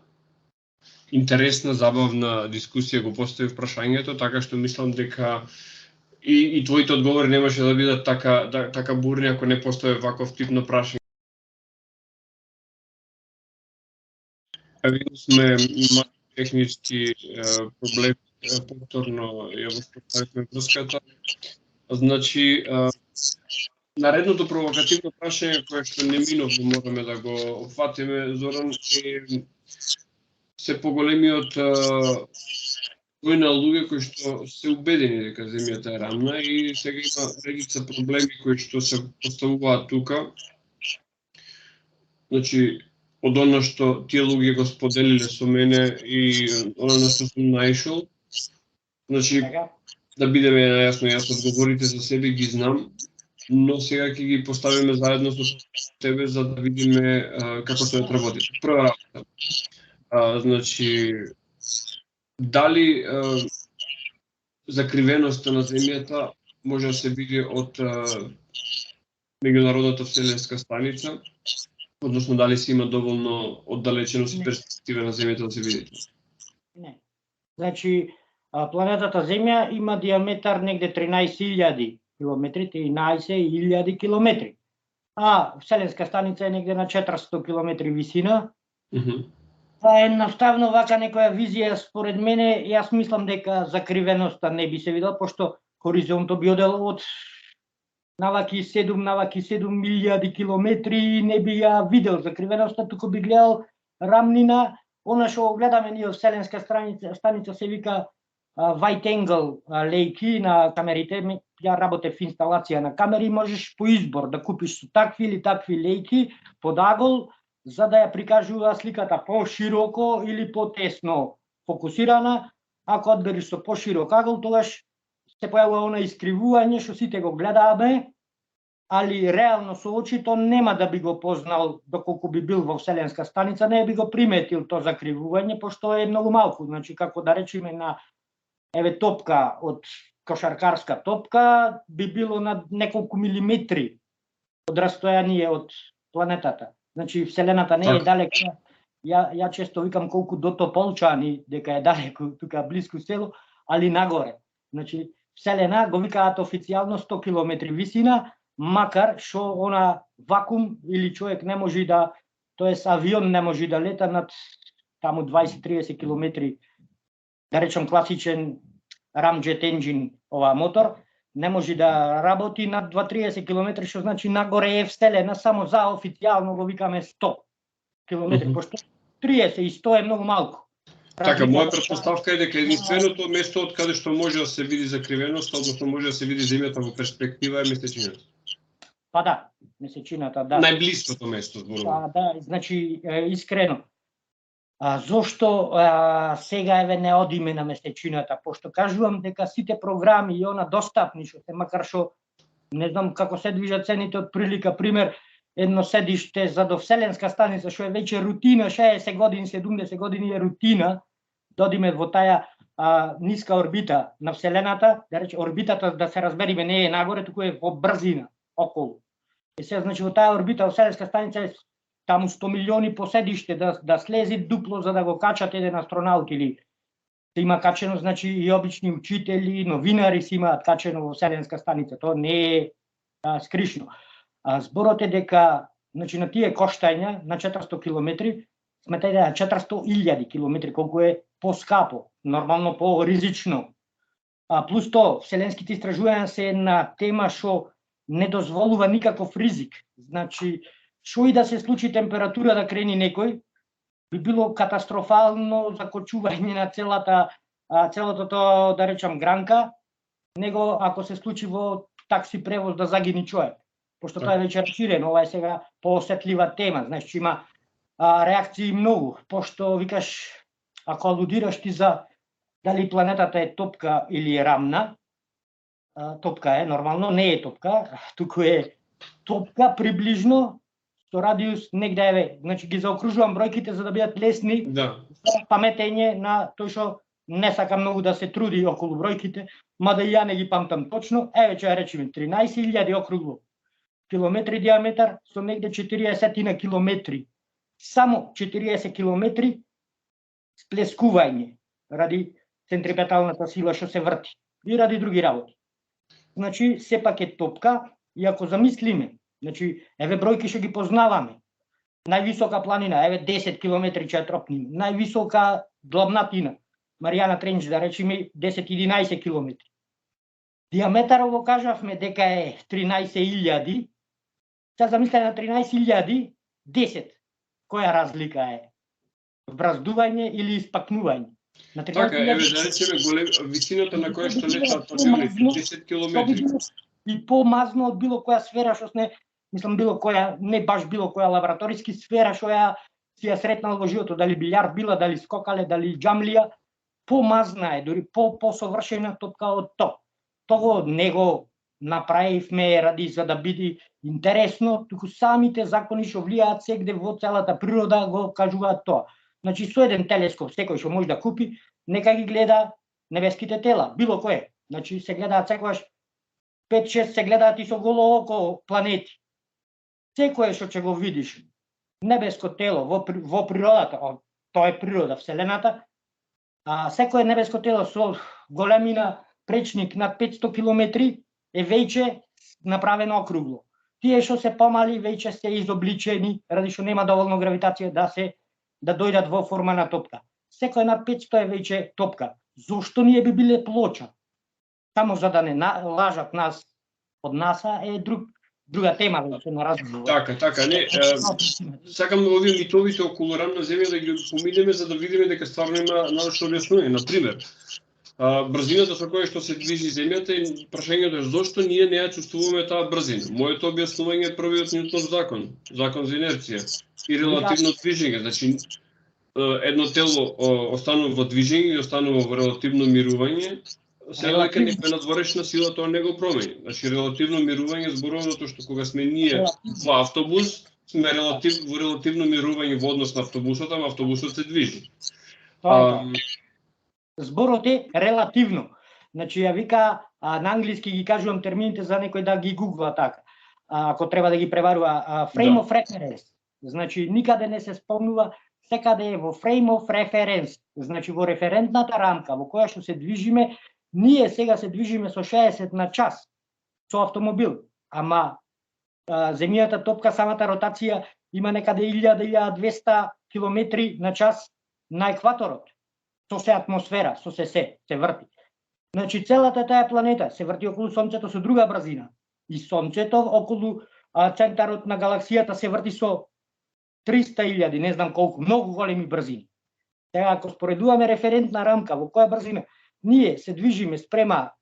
Speaker 1: интересна, забавна дискусија го поставив прашањето, така што мислам дека и твоите одговори немаше да бидат така бурни ако не постои ваков тип на прашање. Видно сме технички проблеми, повторно ја воспоставивме врската. Значи, наредното провокативно прашање кое што неминовно можеме да го опфатиме, Зоран, е се поголемиот број на луѓе кои што се убедени дека земјата е рамна и сега има редица проблеми кои што се поставуваат тука. Значи, од она што тие луѓе го споделиле со мене и она на што сум наишол. Значи, да бидеме најасно, јас одговорите за себе ги знам, но сега ќе ги поставиме заедно со тебе за да видиме како тоа работи. Прва работа. Значи, дали закривеноста на земјата може да се види од меѓународната вселенска станица, односно дали се има доволно оддалеченост и перспектива на земјата да се види?
Speaker 2: Не. Значи, планетата Земја има диаметар негде 13.000 километри, 13.000 километри. А вселенска станица е негде на 400 километри висина. Тоа е едноставно вака некоја визија, според мене, јас мислам дека закривеноста не би се видела, пошто хоризонтот би одел од наваки 7.000 километри, не би ја видел закривеноста, туку би гледал рамнина. Она што гледаме ние од вселенска станица се вика wide angle лејки на камерите. Ја работев в инсталација на камери, можеш по избор да купиш со такви или такви лејки под агол, за да ја прикажува сликата по-широко или по-тесно фокусирана. Ако одбереш со по-широк агол, тогаш се појавува она искривување што сите го гледааме, али реално со очито нема да би го познал доколку би бил во вселенска станица, не би го приметил тоа закривување, пошто е многу малку. Значи, како да речеме на топка од кошаркарска топка, би било на неколку милиметри од растојание од планетата. Значи, вселената не е далека. Ја често викам колку до Тополчани, дека е далеко, тука близко село, али нагоре. Значи, вселена го викаат официјално 100 километри висина, макар што она вакуум или човек не може да, тоест авион не може да лета над таму 20-30 километри, да речем класичен Ramjet engine, ова мотор, не може да работи над 2-30 километри, што значи нагоре е вселена, само за официјално го викаме 100 километри, пошто 30 и 100 е многу малку.
Speaker 1: Така, моја претпоставка е дека единственото место од каде што може да се види закривеност, односно може да се види земјата во перспектива е месечината.
Speaker 2: Па да, месечината, да.
Speaker 1: Најблиското место, зборувам.
Speaker 2: Па да, значи, искрено. Зошто сега еве не одиме на месечината? Пошто кажувам дека сите програми и она достапни што се, макар што не знам како се движат цените од прилика, пример, едно седиште за до вселенска станица што е веќе рутина, 60 години, 70 години е рутина, додиме во таа ниска орбита на вселената, да рече орбитата, да се разбериме, не е нагоре, туку е во брзина околу. И сега, значи, во таа орбита вселенска станица е таму 100 милиони поседиште да слези дупло за да го качат еден астронаут или се има качено, значи и обични учители, новинари се имаат качено во вселенска станица. Тоа не е скришно. Зборот е дека, значи, на тие коштања на 400 километри, сметајте на 400.000 километри, колку е поскапо, нормално по-ризично. Плюс тоа, вселенските истражувања се една тема што не дозволува никаков ризик. Значи, што и да се случи температура да крени некој, би било катастрофално закочување на целото тоа, да речам, гранка, него ако се случи во такси превоз да загини човек. Пошто тоа е веќе расширено, ова е сега поосетлива тема, значи има реакции многу, пошто викаш, ако алудираш ти за дали планетата е топка или е рамна. Топка е нормално, не е топка, туку е топка приближно со радиус негде еве, значи ги заокружувам бројките за да бидат лесни
Speaker 1: Да.
Speaker 2: за паметење на тој што не сака многу да се труди околу бројките, мада и ја не ги памтам точно. Еве ќе ја речеме 13.000 округло километри диаметар со негде 40 на километри. Само 40 километри сплескување ради центрипеталната сила што се врти и ради други работи. Значи сепак е топка и ако замислиме, значи еве бројки што ги познаваме. Највисока планина, еве 10 километри ќе ја тропнеме. Највисока длабнатина, Маријана Тренч, да речеме 10-11 километри. Диаметарот го кажавме дека е 13.000. Сега замислете на 13.000, 10. Која разлика е? Враздување или испакнување? На
Speaker 1: Така, еве да речеме висината на која што летаат пазилници 10 километри.
Speaker 2: И помазно од било која сфера што сме, мислам било која, не баш било која лабораториски сфера што ја си ја сретнал во животот, дали билјард била, дали скокале, дали џамлија, помазна е, дури посовршена топка од тоа. Того не го направивме ради за да биде интересно, туку самите закони што влијаат сегде во целата природа го кажуваат тоа. Значи со еден телескоп секој што може да купи, нека ги гледа небеските тела, било кое. Значи се гледаат секогаш 5-6 се гледаат и со голо око планети. Секое што ќе го видиш небеско тело во природата, тоа е природа, вселената, секое небеско тело со големина пречник над 500 километри е веќе направено округло. Тие што се помали веќе се изобличени, ради што нема доволно гравитација да дојдат во форма на топка. Секој над 500 е веќе топка. Зошто ние би биле плоча? Само за да не лажат нас од НАСА е друга тема веќе на разговор.
Speaker 1: Така, не. Сакам овие митовите околу рамна земја да ги поминеме за да видиме дека стварно има научно објаснување. Например, брзината со која што се движи земјата и прашањето е зошто ние не ја чувствуваме таа брзина. Моето објаснување е првиот Њутонов закон, закон за инерција и релативно движење. Значи едно тело останува во движење и останува во релативно мирување, се дека некоја надворешна сила тоа не го промени. Значи релативно мирување зборува за тоа што кога сме ние во автобус, сме во релативно мирување во однос на автобусот, ама автобусот се движи.
Speaker 2: Зборот е релативно. Значи ја вика на англиски ги кажувам термините за некој да ги гугла така. Ако треба да ги преварува frame of reference. Значи никаде не се спомнува, секаде е во frame of reference. Значи во референтната рамка во која што се движиме, ние сега се движиме со 60 на час со автомобил, ама земјата топка самата ротација има некаде 1000-1200 километри на час на екваторот. Со се атмосфера, со се врти. Значи целата таа планета се врти околу сонцето со друга брзина. И сонцето околу центарот на галаксијата се врти со 300.000, не знам колку, многу големи брзини. Сега ако споредуваме референтна рамка во која брзина ние се движиме спрема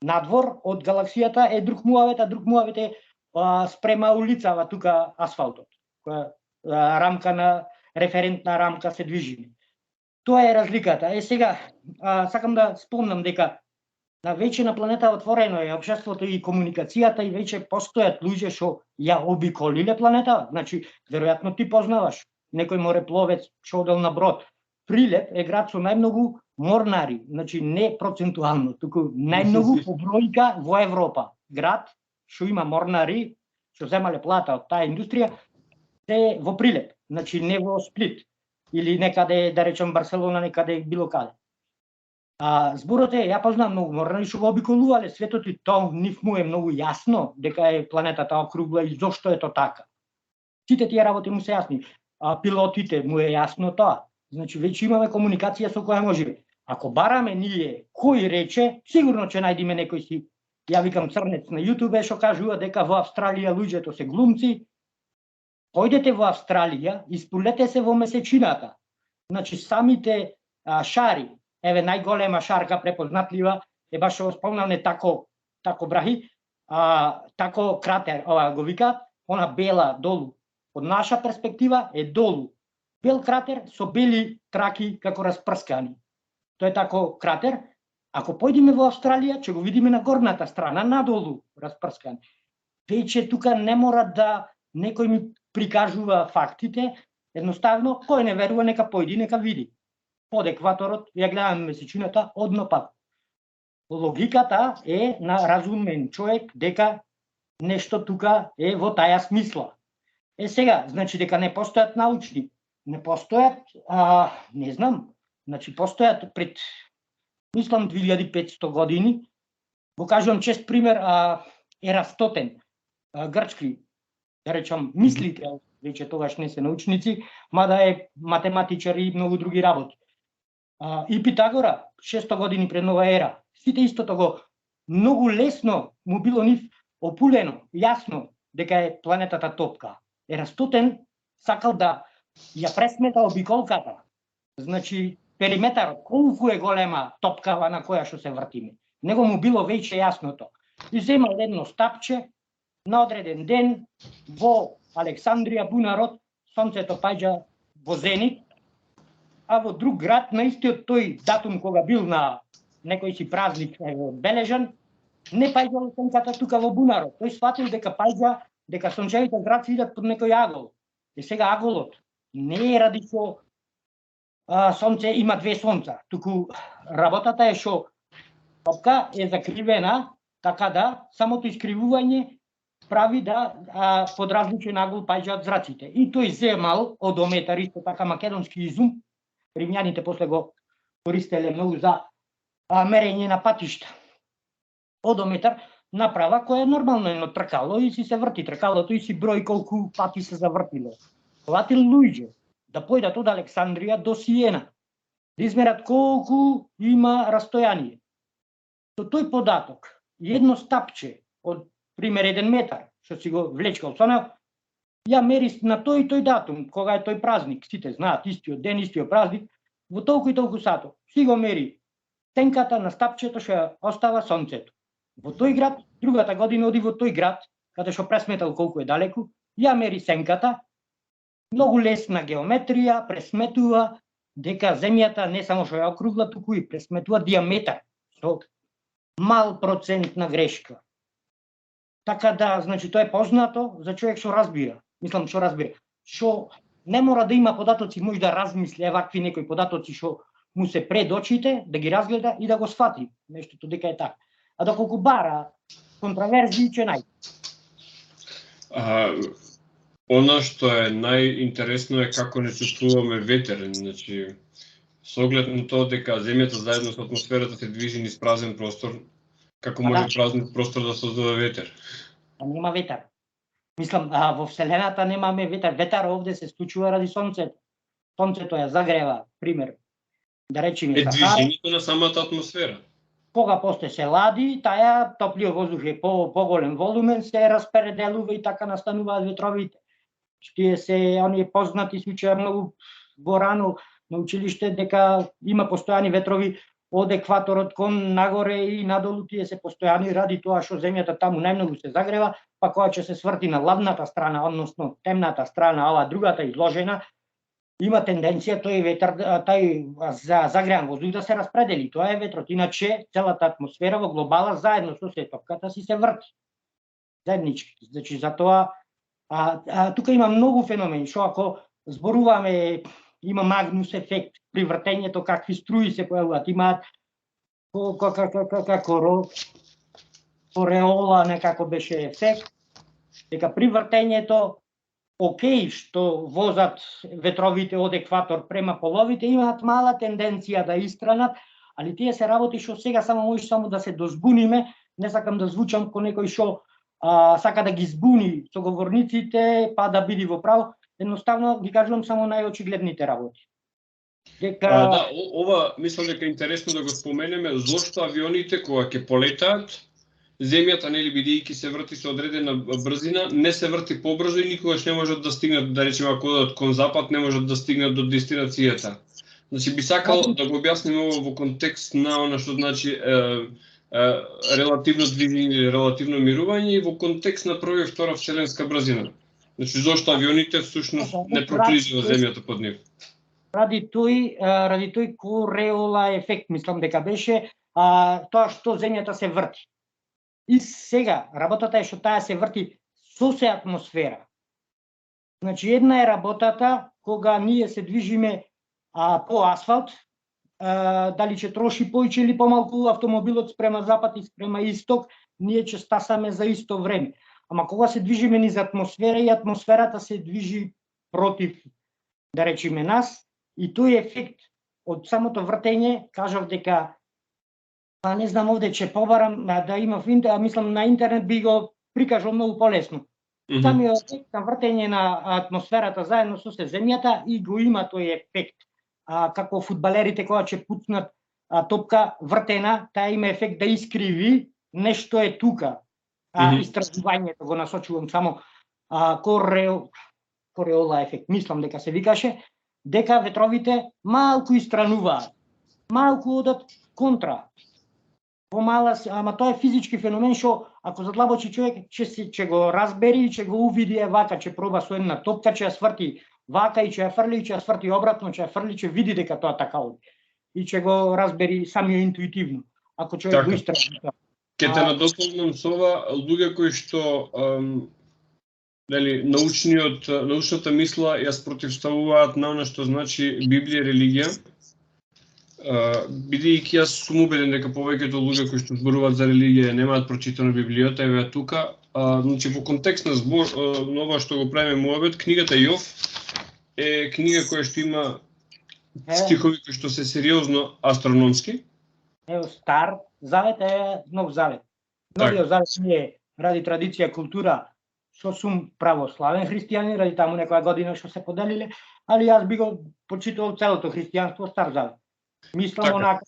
Speaker 2: надвор од галаксијата е друг муавет е спрема улицава тука асфалтот. Која рамка на референтна рамка се движиме. Тоа е разликата. Сега сакам да спомнам дека веќе на планета отворено е општеството и комуникацијата и веќе постојат луѓе што ја обиколиле планета. Значи, веројатно ти познаваш некој морепловец што одел на брод. Прилеп е град со најмногу морнари, значи не процентуално, туку најмногу по бројка во Европа. Град што има морнари, што земале плата од таа индустрија, се во Прилеп, значи не во Сплит или некаде, да речем Барселона, некаде било каде. Зборот е, ја познам многу морнари што го обиколувале светот и тоа нив му е многу јасно дека е планетата округла и зошто е тоа така. Сите тие работи му се јасни. Пилотите му е јасно тоа. Значи веќе имаме комуникација со која можеме. Ако бараме ние кој рече, сигурно ќе најдеме некој си, ја викам црнец на YouTube што кажува дека во Австралија луѓето се глумци. Појдете во Австралија, испулете се во месечината. Значи самите шари, еве најголема шарка препознатлива е баш што спомнаме тако брахи, тако кратер, ова го викаат, она бела долу. Од наша перспектива е долу. Бел кратер со бели траки како распрскани. тој е тако кратер. Ако појдеме во Австралија, ќе го видиме на горната страна, надолу распрскан. Веќе тука не мора да некој ми прикажува фактите, едноставно, кој не верува, нека појди, нека види. Под екваторот, ја гледаме месечината, однопад. Логиката е на разумен човек дека нешто тука е во таја смисла. Сега, значи дека не постојат научни, не постојат, не знам, значи постојат пред, мислам, 2500 години. Го кажувам чест пример, Ерафтотен, грчки, да речам, мислител, веќе тогаш не се научници, мада е математичар и многу други работи. И Питагора, 600 години пред нова ера, сите истото го многу лесно му било нив опулено, јасно дека е планетата топка. Ерафтотен сакал да ја пресмета обиколката, значи периметарот, колку е голема топкава на која што се вртиме. Него му било веќе јасното. И земал едно стапче, на одреден ден во Александрија, бунарот, сонцето паѓа во зенит, а во друг град, на истиот тој датум кога бил на некој си празник бележан, не паѓало сонцата тука во бунарот. Тој сватил дека паѓа, дека сончевите зраци идат под некој агол. И сега аголот не е ради што сонце има две сонца, туку работата е што топка е закривена, така да самото искривување прави да под различен агол паѓаат зраците. И тој земал одометар, исто така македонски изум, римјаните после го користеле многу за мерење на патишта. Одометар направа која е нормално едно тркало и си се врти тркалото и си брои колку пати се завртило. Платил луѓе да појдат од Александрија до Сиена, да измерат колку има растојание. Со тој податок, едно стапче од пример 1 метар, што си го влечкал со него, ја мери на тој и тој датум, кога е тој празник, сите знаат, истиот ден, истиот празник, во толку и толку сато, си го мери сенката на стапчето што ја остава сонцето. Во тој град, другата година оди во тој град, каде што пресметал колку е далеку, ја мери сенката, многу лесна геометрија, пресметува дека земјата не само што ја округла, туку и пресметува диаметар со мал процент на грешка. Така да, значи, тоа е познато за човек што разбира. Мислам, што разбира. Што не мора да има податоци, може да размисли вакви некои податоци што му се пред очите, да ги разгледа и да го сфати нештото дека е така. А доколку бара контраверзии, ќе најде.
Speaker 1: Она што е најинтересно е како не чувствуваме ветер, значи со оглед на тоа дека земјата заедно со атмосферата се движи низ празен простор, како може празен простор да создаде ветер?
Speaker 2: Нема ветер. Мислам, во Вселената немаме ветер. Ветер овде се случува ради сонцето. Сонцето ја загрева, пример, да речеме Сахара.
Speaker 1: Движењето на самата атмосфера.
Speaker 2: Кога после се лади, таја топлиот воздух е поголем волумен, се распределува и така настануваат ветровите. Тие се оние познати случаи многу порано на училиште дека има постојани ветрови од екваторот кон нагоре и надолу, тие се постојани ради тоа што земјата таму најмногу се загрева, па кога ќе се сврти на ладната страна, односно темната страна, ова другата изложена, има тенденција тој ветер, тај загреан воздух да се распредели. Тоа е ветрот. Иначе целата атмосфера во глобала заедно со топката си се врти. Заеднички. Значи затоа тука има многу феномени, што ако зборуваме, има Магнус ефект при вртењето, какви струи се појавуваат, имаат како ореола некако беше ефект, дека при вртењето окей што возат ветровите од екватор према половите, имаат мала тенденција да истранат, али тие се работи што сега може само да се дозбуниме, не сакам да звучам ко некој што сака да ги збуни соговорниците, па да биде во право, едноставно ги кажувам само најочигледните работи.
Speaker 1: Да, ова мислам дека е интересно да го споменеме, зошто авионите кога ќе полетаат, земјата нели бидејќи се врти со одредена брзина, не се врти побрзо и никогаш не можат да стигнат, да речеме ако одат кон запад, не можат да стигнат до дестинацијата. Значи би сакал да го објасниме ова во контекст на она што значи релативно движење, релативно мирување и во контекст на прва и втора вселенска брзина. Значи зошто авионите всушност не проклизува земјата под нив.
Speaker 2: ради тој Кореола ефект, мислам дека беше тоа што земјата се врти. И сега работата е што таа се врти со се атмосфера. Значи една е работата кога ние се движиме по асфалт, дали ќе троши поиќе или помалку автомобилот спрема запад и спрема исток, ние ќе стасаме за исто време. Ама кога се движиме низ атмосфера и атмосферата се движи против, да речеме нас, и тој ефект од самото вртење, кажав дека не знам овде ќе побарам да има мислам на интернет би го прикажал многу полесно. Самиот ефект на вртење на атмосферата заедно со земјата и го има тој ефект. Како фудбалерите кога ќе пуцнат топка вртена, таа има ефект да искриви нешто е тука. Истражувањето го насочувам само Кореола ефект, мислам дека се викаше, дека ветровите малку истрануваат, малку одат контра. Помала, ама тоа е физички феномен што ако задлабочи човек ќе го разбери и ќе го увиди вака, ќе проба со една топка, ќе ја сврти вака и ќе ја фрли, ќе ја сврти обратно, ќе ја фрли, ќе види дека тоа така оди. И ќе го разбери самиот интуитивно. Ако човек го истражи.
Speaker 1: Ке те надополнам со ова, луѓе кои што научната мисла ја спротивставуваат на она што значи Библија, религија. Бидејќи јас сум убеден дека повеќето луѓе кои што зборуваат за религија немаат прочитано Библијата, еве тука, значи во контекст на збор на ова што го правиме муабет, книгата Јов е книга која што има стихови кои што се сериозно астрономски.
Speaker 2: Ево Стар Завет е Нов Завет. Новиот Завет е ради традиција, култура, што сум православен христијанин, ради таму некоја година што се поделиле, али јас би го почитувал целото христијанство Стар Завет. Мислам онака.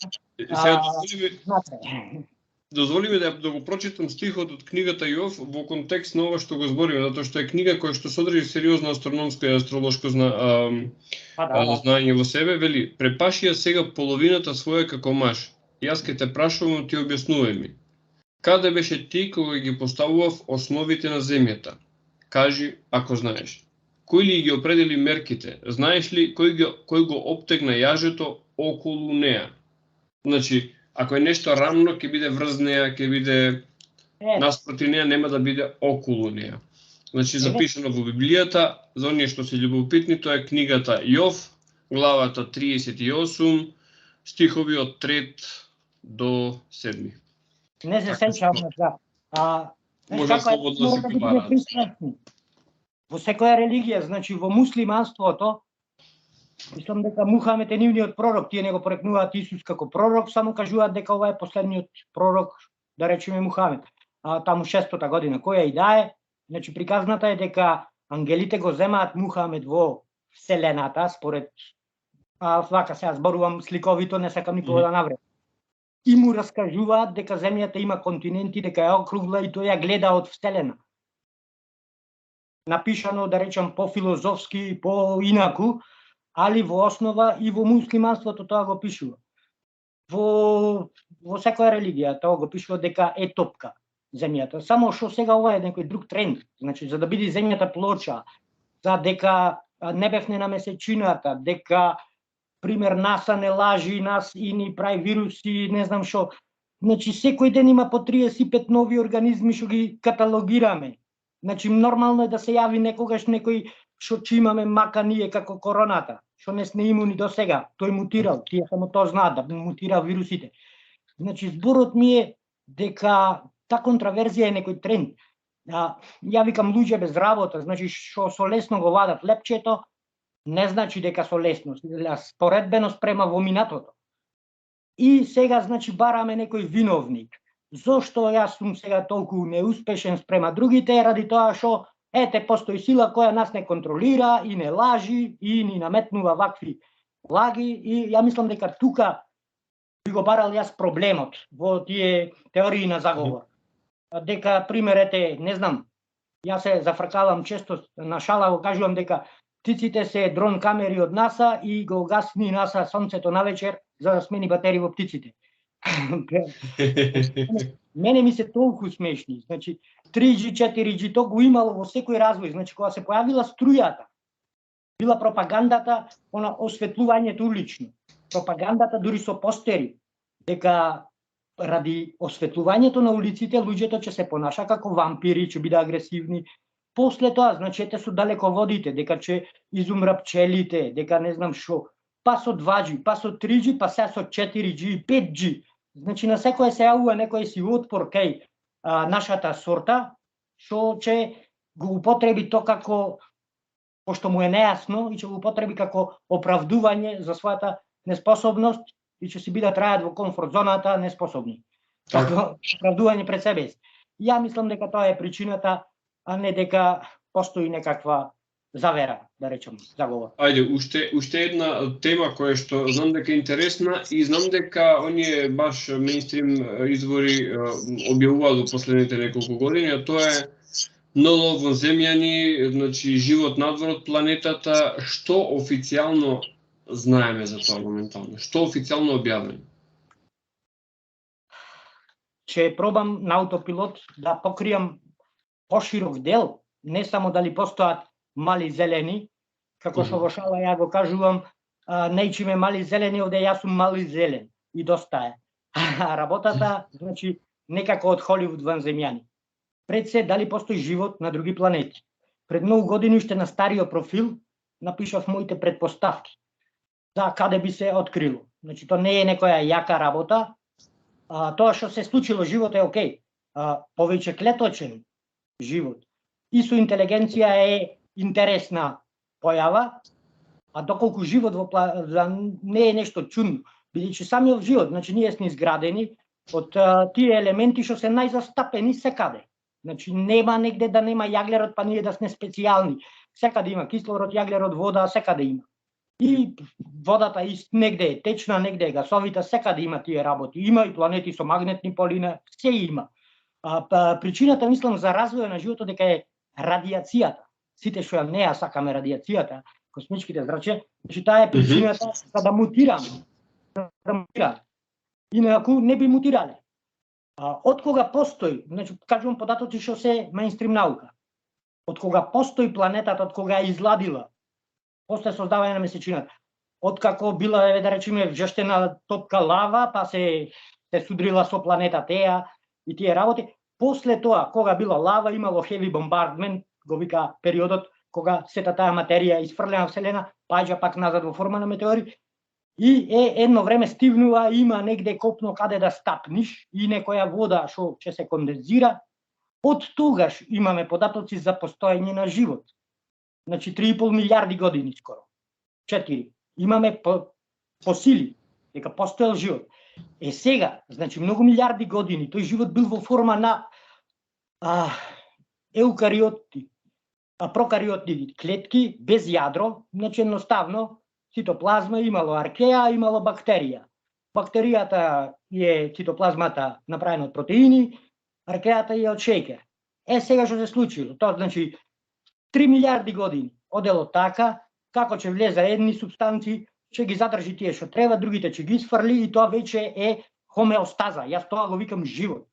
Speaker 1: Дозволи ми да го прочитам стихот од книгата Јов во контекст на ова што го збориме, затоа што е книга која што содржи сериозно астрономско и астролошко знаење во себе. Вели: препаши ја сега половината своја како маж. Јас ке те прашувам, ти објаснувај ми. Каде беше ти кога ги поставував основите на земјата? Кажи, ако знаеш. Кој ли ги определи мерките? Знаеш ли кој го обтегна јажето околу неа? Значи, ако е нешто рамно, ќе биде врз неа, ќе биде наспроти неа, нема да биде околу неа. Значи, запишано во Библијата, за оние што се љубопитни, тоа е книгата Јов, главата 38, стихови од 3 до 7.
Speaker 2: Не се сеќавам на тоа.
Speaker 1: Може слободно се прибарат.
Speaker 2: Во секоја религија, значи во муслиманството, мислам дека Мухамед е нивниот пророк, тие не го порекнуваат Исус како пророк, само кажуваат дека ова е последниот пророк, да речеме Мухамед. Таму 600-та година, која и да е, значи приказната е дека ангелите го земаат Мухамед во вселената, според вака сега зборувам сликовито, не сакам никога да навредам. И му раскажуваат дека земјата има континенти, дека е округла и тој ја гледа од вселена. Напишано, да речам, по-филозофски, по-инаку, али во основа и во муслиманството тоа го пишува. Во секоја религија тоа го пишува дека е топка земјата. Само што сега ова е некој друг тренд. Значи, за да биде земјата плоча, за дека не бевне на месечината, дека пример НАСА не лажи нас и ни прави вируси, не знам што. Значи, секој ден има по 35 нови организми што ги каталогираме. Значи, нормално е да се јави некогаш некој што ќе имаме мака ние како короната, што не сме имуни до сега. Тој мутирал, тие само тоа знаат, да мутирал вирусите. Значи, зборот ми е дека та контраверзија е некој тренд. Ја викам луѓе без работа, значи што со лесно го вадат лепчето, не значи дека со лесно, споредбено спрема во минатото. И сега, значи, бараме некој виновник. Зошто јас сум сега толку неуспешен спрема другите, ради тоа што ете, постои сила која нас не контролира и не лажи и ни наметнува вакви лаги, и ја мислам дека тука би го барал јас проблемот во тие теории на заговор. Дека, примерете, не знам, јас се зафркавам често, на шала го кажувам дека птиците се дрон камери од НАСА и го гасни НАСА сонцето навечер за да смени батерии во птиците. Мене ми се толку смешни. Значи, 3G, 4G, то го имало во секој развој. Значи, кога се појавила струјата, била пропагандата, осветлувањето улично. Пропагандата дури со постери, дека ради осветлувањето на улиците луѓето ќе се понаша како вампири, ќе биде агресивни. После тоа, значи, ете со далеководите, дека ќе изумра пчелите, дека не знам шо, па со 2G, па со 3G, па се со 4G и 5G. Значи, на секој се јавува некој си отпор кај нашата сорта, што ќе го употреби то како, пошто му е нејасно, и ќе го употреби како оправдување за својата неспособност и ќе си бидат трајат во комфорт зоната неспособни. Како оправдување пред себе си. Ја мислам дека тоа е причината, а не дека постои некаква завера, да речем, заговор.
Speaker 1: Ајде, уште една тема која што знам дека е интересна и знам дека оние баш мејнстрим извори објавуваат во последните неколку години, а тоа е новоземјани, значи живот надвор од планетата. Што официјално знаеме за тоа моментално? Што официјално објавено?
Speaker 2: Ќе пробам на аутопилот да покријам поширок дел, не само дали постојат мали зелени, како што во шала ја го кажувам, нејчиме мали зелени, овде јас сум мали зелен и доста е. Работата, значи, некако од Холивуд ванземјани. Пред се, дали постои живот на други планети. Пред многу години уште на стариот профил напишав моите предпоставки за каде би се открило. Значи, тоа не е некоја јака работа. Тоа што се случило, живот е окей. Повеќе клеточен живот и со интелигенција е интересна појава, а доколку живот во не е нешто чудно, бидејќи самиот живот, значи ние сме изградени од тие елементи што се најзастапени секаде. Значи нема негде да нема јаглерод, па ние да сме специјални. Секаде има кислород, јаглерод, вода, секаде има. И водата негде е течна, негде е гасовита, секаде има тие работи. Има и планети со магнетни полина, се има. Причината, мислам, за развој на животот дека е радиацијата. Сите што ја неа сакаме радиацијата, космичките зраче, значи таа е причината за да мутираме. Инаку не би мутирале. Од кога постои, значи кажувам податоци што се мејнстрим наука. Од кога постои планетата, од кога е изладила, после создавање на месечината, од како била, да речеме, вжештена топка лава, па се судрила со планета Теја и тие работи. После тоа, кога била лава, имало heavy bombardment, го вика периодот кога сета таа материја изфрлена вселена, паѓа пак назад во форма на метеори и едно време стивнува, има негде копно каде да стапниш и некоја вода што ќе се кондензира. Од тогаш имаме податоци за постоење на живот. Значи 3,5 милиарди години скоро. 4. Имаме посили дека постоел живот. Сега, значи многу милиарди години, тој живот бил во форма на еукариоти, прокариотни клетки без јадро, значи едноставно цитоплазма, имало аркеа, имало бактерија. Бактеријата е цитоплазмата направена од протеини, аркеата е од шеќер. Сега што се случило? Тоа значи 3 милиарди години одело така, како ќе влезе едни субстанции, ќе ги задржи тие што треба, другите ќе ги изфрли и тоа веќе е хомеостаза. Јас тоа го викам живот.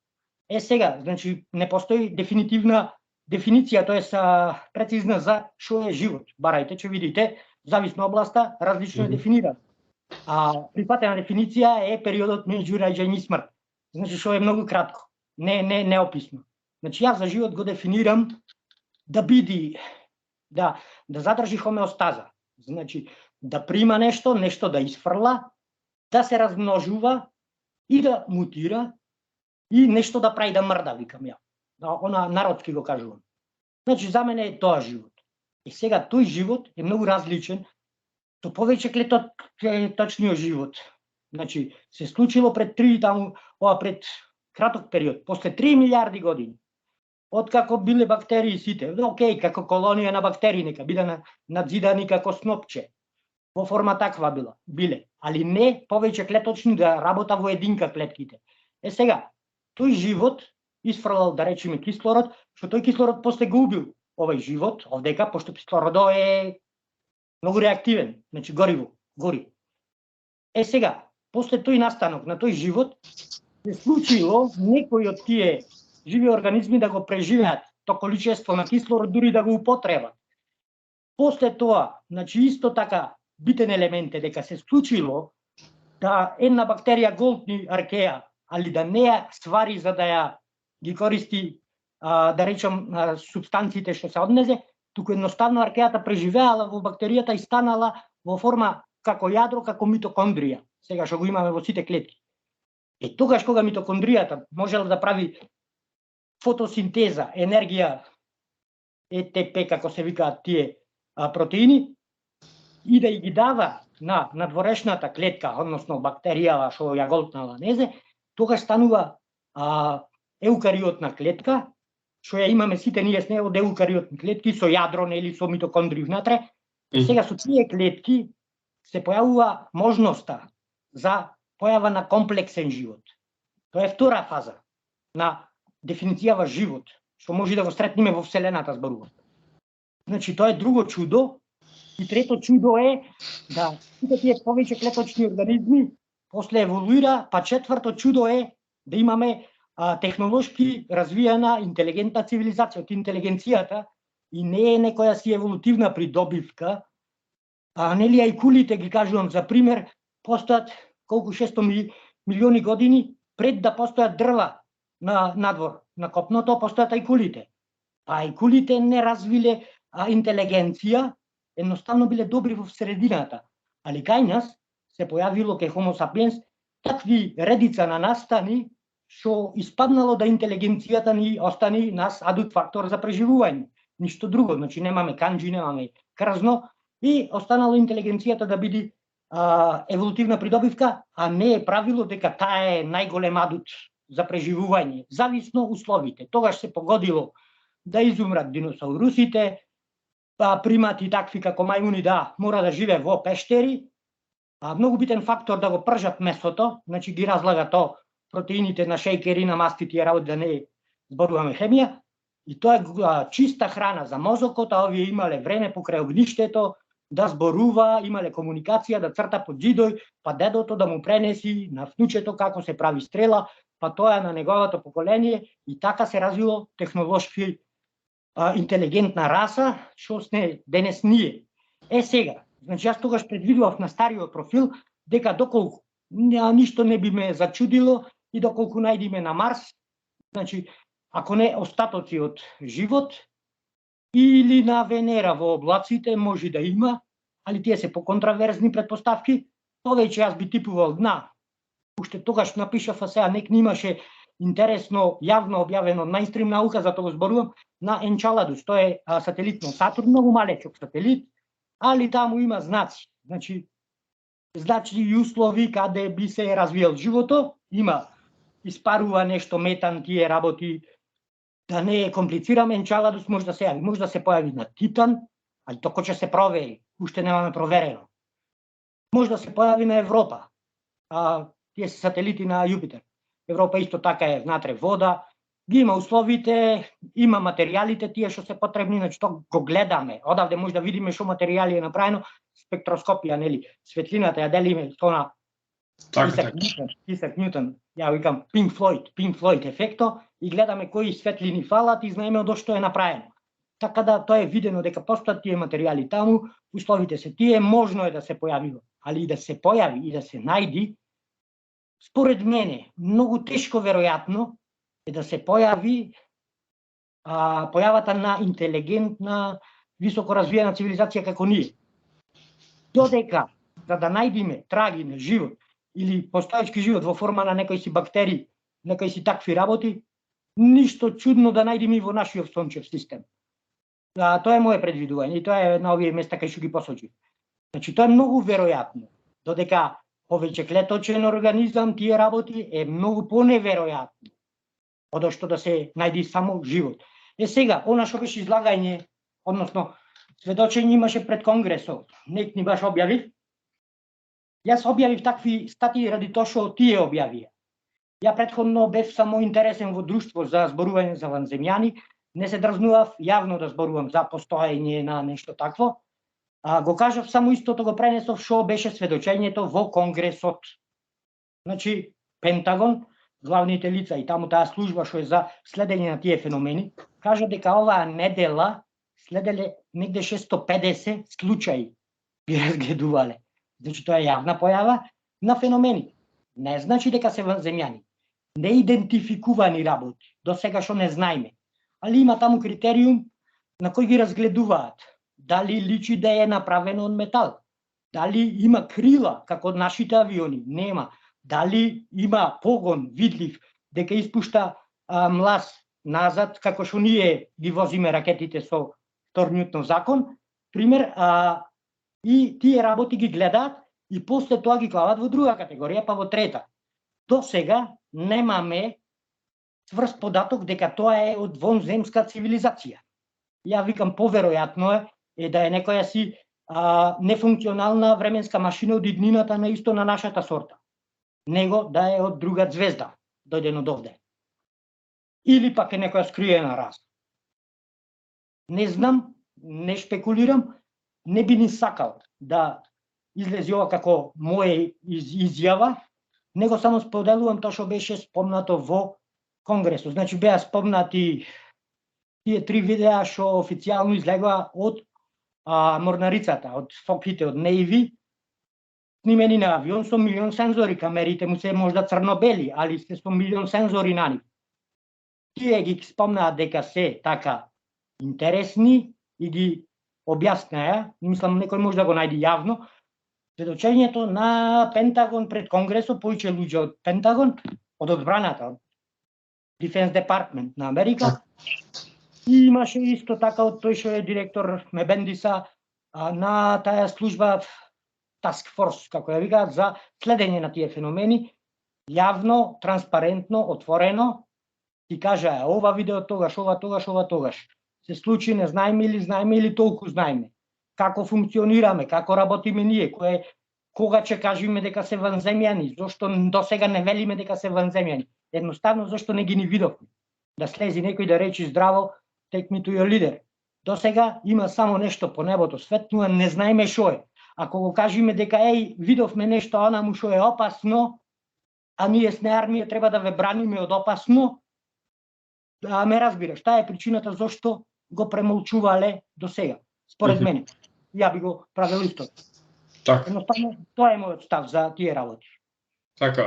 Speaker 2: Сега, значи не постои дефинитивна дефиниција, тоест прецизна за што е живот. Барајте, ќе видите, зависно областа, различно е дефинирана. Прифатена дефиниција е периодот меѓу раѓање и смрт. Значи што е многу кратко, неописно. Значи јас за живот го дефинирам да биде, да задржи хомеостаза. Значи да прима нешто да изфрла, да се размножува и да мутира и нешто да прави да мрда, викам ја. Она народски го кажувам. Значи за мене е тоа живот. И сега тој живот е многу различен со повеќе клеточниот живот. Значи се случило пред пред краток период, после 3 милиарди години. Откако биле бактерии сите, окей, како колонија на бактерии, нека биле надзидани како снопче. Во форма таква биле, али не повеќе клеточни да работа во единка клетките. Сега, тој живот изфрлал, да речеме, кислород, што тој кислород после го убил овој живот, овдека, пошто кислородот е многу реактивен, значи гори. Сега, после тој настанок на тој живот, се случило некои од тие живи организми да го преживеат то количество на кислород, дури да го употребат. После тоа, значи исто така битен елемент е дека се случило да една бактерија голтни аркеја, али да не ја свари за да ја ги користи, да речем, субстанциите што се однезе, туку едноставно аркејата преживеала во бактеријата и станала во форма како јадро, како митокондрија, сега што го имаме во сите клетки. И тогаш кога митокондријата можела да прави фотосинтеза, енергија, ЕТП, како се викаат тие протеини, и да ги дава на надворешната клетка, односно бактеријава што ја голтнала незе, тогаш станува еукариотна клетка, што ја имаме сите ние с неја од еукариотни клетки со јадро, нели, со митокондри внатре. Сега со тие клетки се појавува можноста за појава на комплексен живот. Тоа е втора фаза на дефиницијава живот, што може да го сретнеме во Вселената, зборувам. Значи, тоа е друго чудо. И трето чудо е да сите тие повеќе клеточни организми после еволуира, па четврто чудо е да имаме технолошки развиена интелигентна цивилизација. Од интелигенцијата и не е некоја си еволутивна придобивка, нели, и кулите ги кажувам за пример, постојат колку 600 милиони години пред да постојат дрва на надвор, на копното, постојат и кулите. Па и кулите не развиле интелигенција, едноставно биле добри во средината. Али кај нас се појавило кај Homo sapiens такви редица на настани што испаднало да интелигенцијата ни остани нас адут фактор за преживување. Ништо друго, значи немаме канџи, немаме крзно и останало интелигенцијата да биде еволутивна придобивка, а не е правило дека таа е најголем адут за преживување, зависно условите. Тогаш се погодило да изумрат диносаурусите, примати такви како мајмуни да мора да живее во пештери, многу битен фактор да го пржат месото, значи ги разлага то протеините на шејкери, на масти, тие работи, да не зборуваме хемија, и тоа е чиста храна за мозокот, а овие имале време покрај огништето да зборува, имале комуникација, да црта под џидој, па дедото да му пренеси на внучето како се прави стрела, па тоа на неговото поколение, и така се развило технолошки интелигентна раса, што сме денес ние. Сега, значи јас тогаш предвидував на стариот профил дека доколку ништо не би ме зачудило и доколку најдиме на Марс, значи ако не остатоци од живот, или на Венера во облаците може да има, али тие се поконтраверзни предпоставки, повеќе јас би типувал на, уште тогаш напишав, а сега нек имаше интересно, јавно објавено мајнстрим наука, за тоа зборувам, на Енчаладус. Тоа е сателит на Сатурн, многу малечок сателит, али таму има знаци. Значи и услови каде би се развиел живото, има, испарува нешто метан, тие работи, да не е комплицираме. Енчаладус може да се јави, може да се појави на Титан, али токо ќе се провери, уште немаме проверено. Може да се појави на Европа, тие се сателити на Јупитер. Европа исто така е внатре вода, ги има условите, има материјалите, тие што се потребни, значи тоа го гледаме. Одавде може да видиме што материјали е направено, спектроскопија, нели, светлината ја делиме со на Исак Њутон, ја викам Pink Floyd ефекто, и гледаме кои светлини фалат и знаеме од што е направено. Така да тоа е видено дека постојат тие материјали таму, условите се тие, можно е да се појавило, али и да се појави и да се најди, според мене, многу тешко веројатно е да се појави појавата на интелигентна, високо развиена цивилизација како ние. Додека, за да најдиме траги на живот или постоечки живот во форма на некои си бактерии, некои си такви работи, ништо чудно да најдиме и во нашиот сончев систем. Тоа е моје предвидување и тоа е на овие места кај што ги посочи. Значи, тоа е многу веројатно, додека повеќе клеточен организам, тие работи е многу поневеројатно од што да се најди само живот. Сега, она што беше излагање, односно сведочење имаше пред Конгресот, нек ни баш објавив. Јас објавив такви статии ради тоа што тие објавија. Ја претходно бев само интересен во друштво за зборување за ванземјани, не се дрзнував јавно да зборувам за постоење на нешто такво. Го кажав само истото, го пренесов што беше сведочењето во Конгресот. Значи, Пентагон, главните лица и таму таа служба што е за следење на тие феномени, кажа дека оваа недела следеле негде 650 случаи би разгледувале. Значи тоа е јавна појава на феномени. Не значи дека се ванземјани. Неидентификувани работи, до сега што не знаеме. Али има таму критериум на кој ги разгледуваат. Дали личи да е направено од метал? Дали има крила, како од нашите авиони? Нема. Дали има погон видлив, дека испушта млаз назад, како што ние ги возиме ракетите со вторниот закон, пример, и тие работи ги гледаат и после тоа ги клават во друга категорија, па во трета. До сега немаме цврст податок дека тоа е од вонземска цивилизација. Ја викам поверојатно е да е некоја си нефункционална временска машина од иднината на исто на нашата сорта, него да е од друга звезда, дојден од овде. Или пак е некоја скриена раса. Не знам, не шпекулирам, не би ни сакал да излезе ова како моја изјава, него само споделувам тоа што беше спомнато во Конгресот. Значи беа спомнати тие 3 видеа што официјално излегоа од морнарицата, од Фоките, од Navy, снимени на авион со милион сензори. Камерите му се можда црно-бели, али се со милион сензори на нив. Тие ги спомнаат дека се така интересни и ги објаснеа, мислам некој може да го најде јавно, сведочењето на Пентагон пред Конгресот, повеќе луѓе од Пентагон, од одбраната, од Defense Department на Америка. И имаше исто така од тој што е директор Мебендиса на таа служба Task Force, како ја викаат, за следење на тие феномени, јавно, транспарентно, отворено, ти кажа ова видео тогаш, ова тогаш, ова тогаш. Се случи, не знаеме или толку знаеме. Како функционираме, како работиме ние, кога ќе кажеме дека се ванземјани, зошто до сега не велиме дека се ванземјани. Едноставно зашто не ги ни видовме. Да слези некој да речи здраво, take me to your leader. До сега има само нешто по небото светнува, не знаеме што е. Ако го кажеме дека видовме нешто, онаму што е опасно, а ние с армија треба да ве браниме од опасно, ме разбираш, таа е причината зашто го премолчувале до сега. Според мене. Ја би го правил исто.
Speaker 1: Така.
Speaker 2: Едноставно, тоа е мојот став за тие работи.
Speaker 1: Така,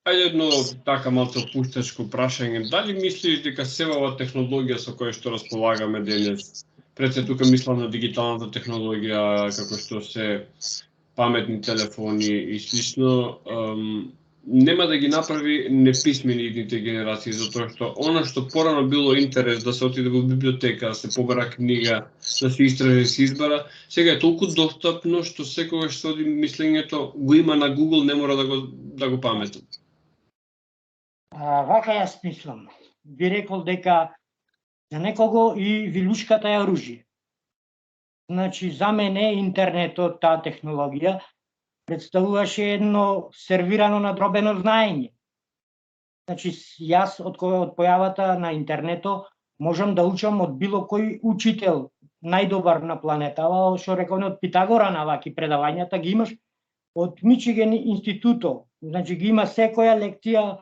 Speaker 1: ајде едно така малку пуштачко прашање. Дали мислиш дека сева ова технологија со која што располагаме денес, пред се тука мислам на дигиталната технологија, како што се паметни телефони и слично, нема да ги направи неписмени идните генерации, затоа што она што порано било интерес да се отиде во библиотека, да се побара книга, да се истражи, се избара, сега е толку достапно што секогаш се оди мислењето го има на Google, не мора да го паметам.
Speaker 2: Вака јас мислам. Би рекол дека за некого и вилучката е оружје. Значи, за мене интернетот, таа технологија, представуваше едно сервирано надробено знаење. Значи, јас од појавата на интернетот можам да учам од било кој учител, најдобар на планетава, што рековме од Питагора на ваки предавањата ги имаш од Мичиген институто. Значи, ги има секоја лекција,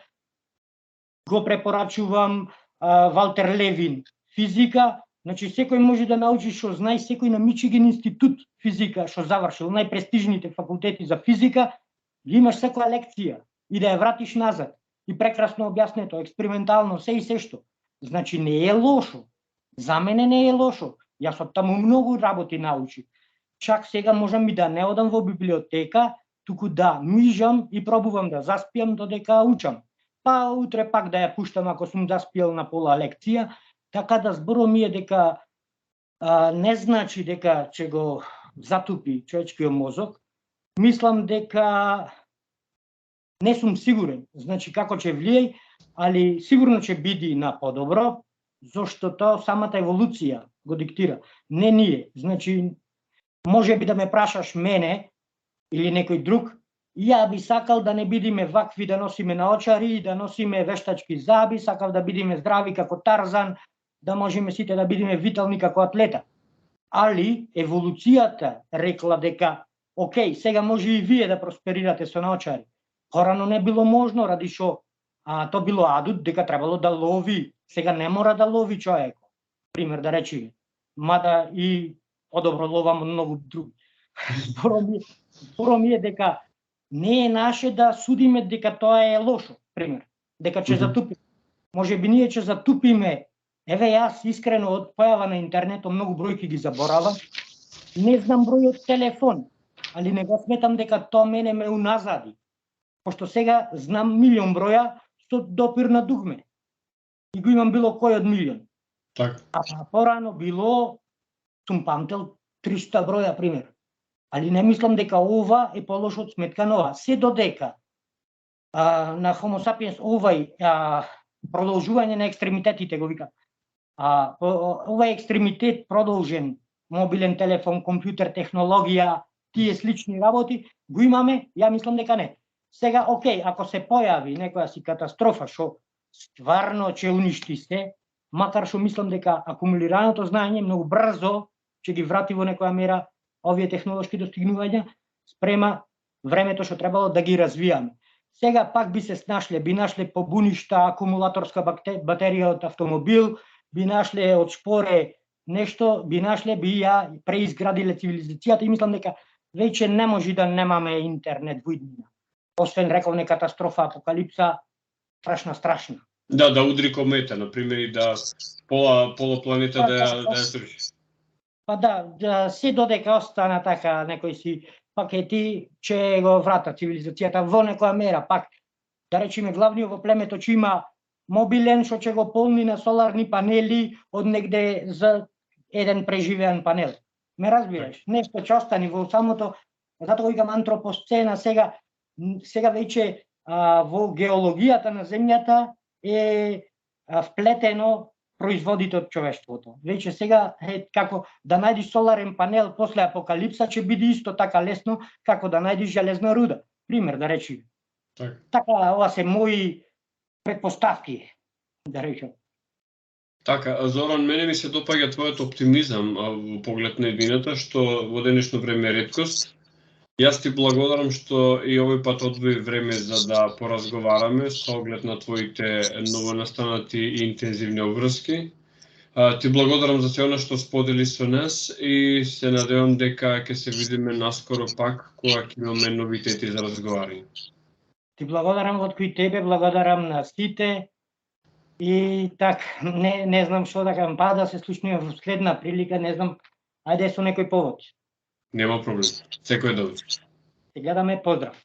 Speaker 2: го препорачувам Валтер Левин, физика. Значи, секој може да научи што знае, секој на Мичиген институт физика, што завршил најпрестижните факултети за физика, ги имаш секоја лекција и да ја вратиш назад. И прекрасно објаснето, експериментално, се и се што. Значи, не е лошо. За мене не е лошо. Јас од таму многу работи научив. Чак сега можам и да не одам во библиотека, туку да мижам и пробувам да заспиам додека учам. Па утре пак да ја пуштам ако сум заспиел на пола лекција, така да зборот ми е дека не значи дека ќе го затупи човечкиот мозок. Мислам дека не сум сигурен, значи како ќе влијај, али сигурно ќе биде на подобро, зашто тоа самата еволуција го диктира, не ние. Значи, може би да ме прашаш мене или некој друг, ја би сакал да не бидиме вакви, да носиме наочари, да носиме вештачки заби, сакав да бидиме здрави како Тарзан, да можеме сите да бидиме витални како атлета. Али еволуцијата рекла дека, окей, сега може и вие да просперирате со наочари. Порано не било можно, ради шо то било адут дека требало да лови. Сега не мора да лови човек. Пример да речеме. мада и одоброловам многу други. Зборо ми е дека не е наше да судиме дека тоа е лошо, пример, дека ќе затупиме. Може би ние ќе затупиме. Еве јас искрено од појава на интернетот многу бројки ги заборавам. Не знам бројот телефон, али не го сметам дека тоа мене ме уназади. Пошто сега знам милион броја со допир на дугме. И го имам било кој од милион.
Speaker 1: Так.
Speaker 2: А порано било, сум памтел 300 броја, пример. Али не мислам дека ова е полошо од сметка на ова. Се додека на Homo sapiens овај продолжување на екстремитетите го вика. Овај екстремитет продолжен, мобилен телефон, компјутер, технологија, тие слични работи, го имаме, ја мислам дека не. Сега, окей, ако се појави некоја си катастрофа, што стварно ќе уништи се, макар што мислам дека акумулираното знаење многу брзо ќе ги врати во некоја мера овие технолошки достигнувања спрема времето што требало да ги развијаме. Сега пак би се снашле, би нашле побуништа акумулаторска батерија од автомобил, би нашле од шпоре нешто, би нашле, би ја преизградиле цивилизацијата и мислам дека веќе не може да немаме интернет во иднина. Освен рековне катастрофа, апокалипса, страшна.
Speaker 1: Да удри комета, например, и да пола планета да ја сруши.
Speaker 2: Па да, се додека остана така некои си пакети, че го врата цивилизацијата во некоја мера, пак, да речеме, главниот во племето че има мобилен, што ќе го полни на соларни панели од негде за еден преживеан панел. Ме разбираш? Нешто ќе остани во самото, затоа викам антропосцена, сега веќе во геологијата на земјата е вплетено производите од човештвото. Веќе сега како да најдиш соларен панел после апокалипса ќе биде исто така лесно како да најдиш железна руда. Пример да речеме. Така, ова се мои предпоставки, да речем.
Speaker 1: Така, Зоран, мене ми се допаѓа твојот оптимизам во поглед на иднината, што во денешно време е реткост. Јас ти благодарам што и овој пат одвои време за да поразговараме со оглед на твоите новонастанати и интензивни обврски. Ти благодарам за се она што сподели со нас и се надевам дека ќе се видиме наскоро пак кога ќе имаме новитети за разговарање.
Speaker 2: Ти благодарам од кој тебе, благодарам на сите и так, не знам што да кажам, па да се слушнеме во следна прилика, не знам, ајде со некој повод.
Speaker 1: Нема проблем. Секој добро.
Speaker 2: Се гледаме, поздрав.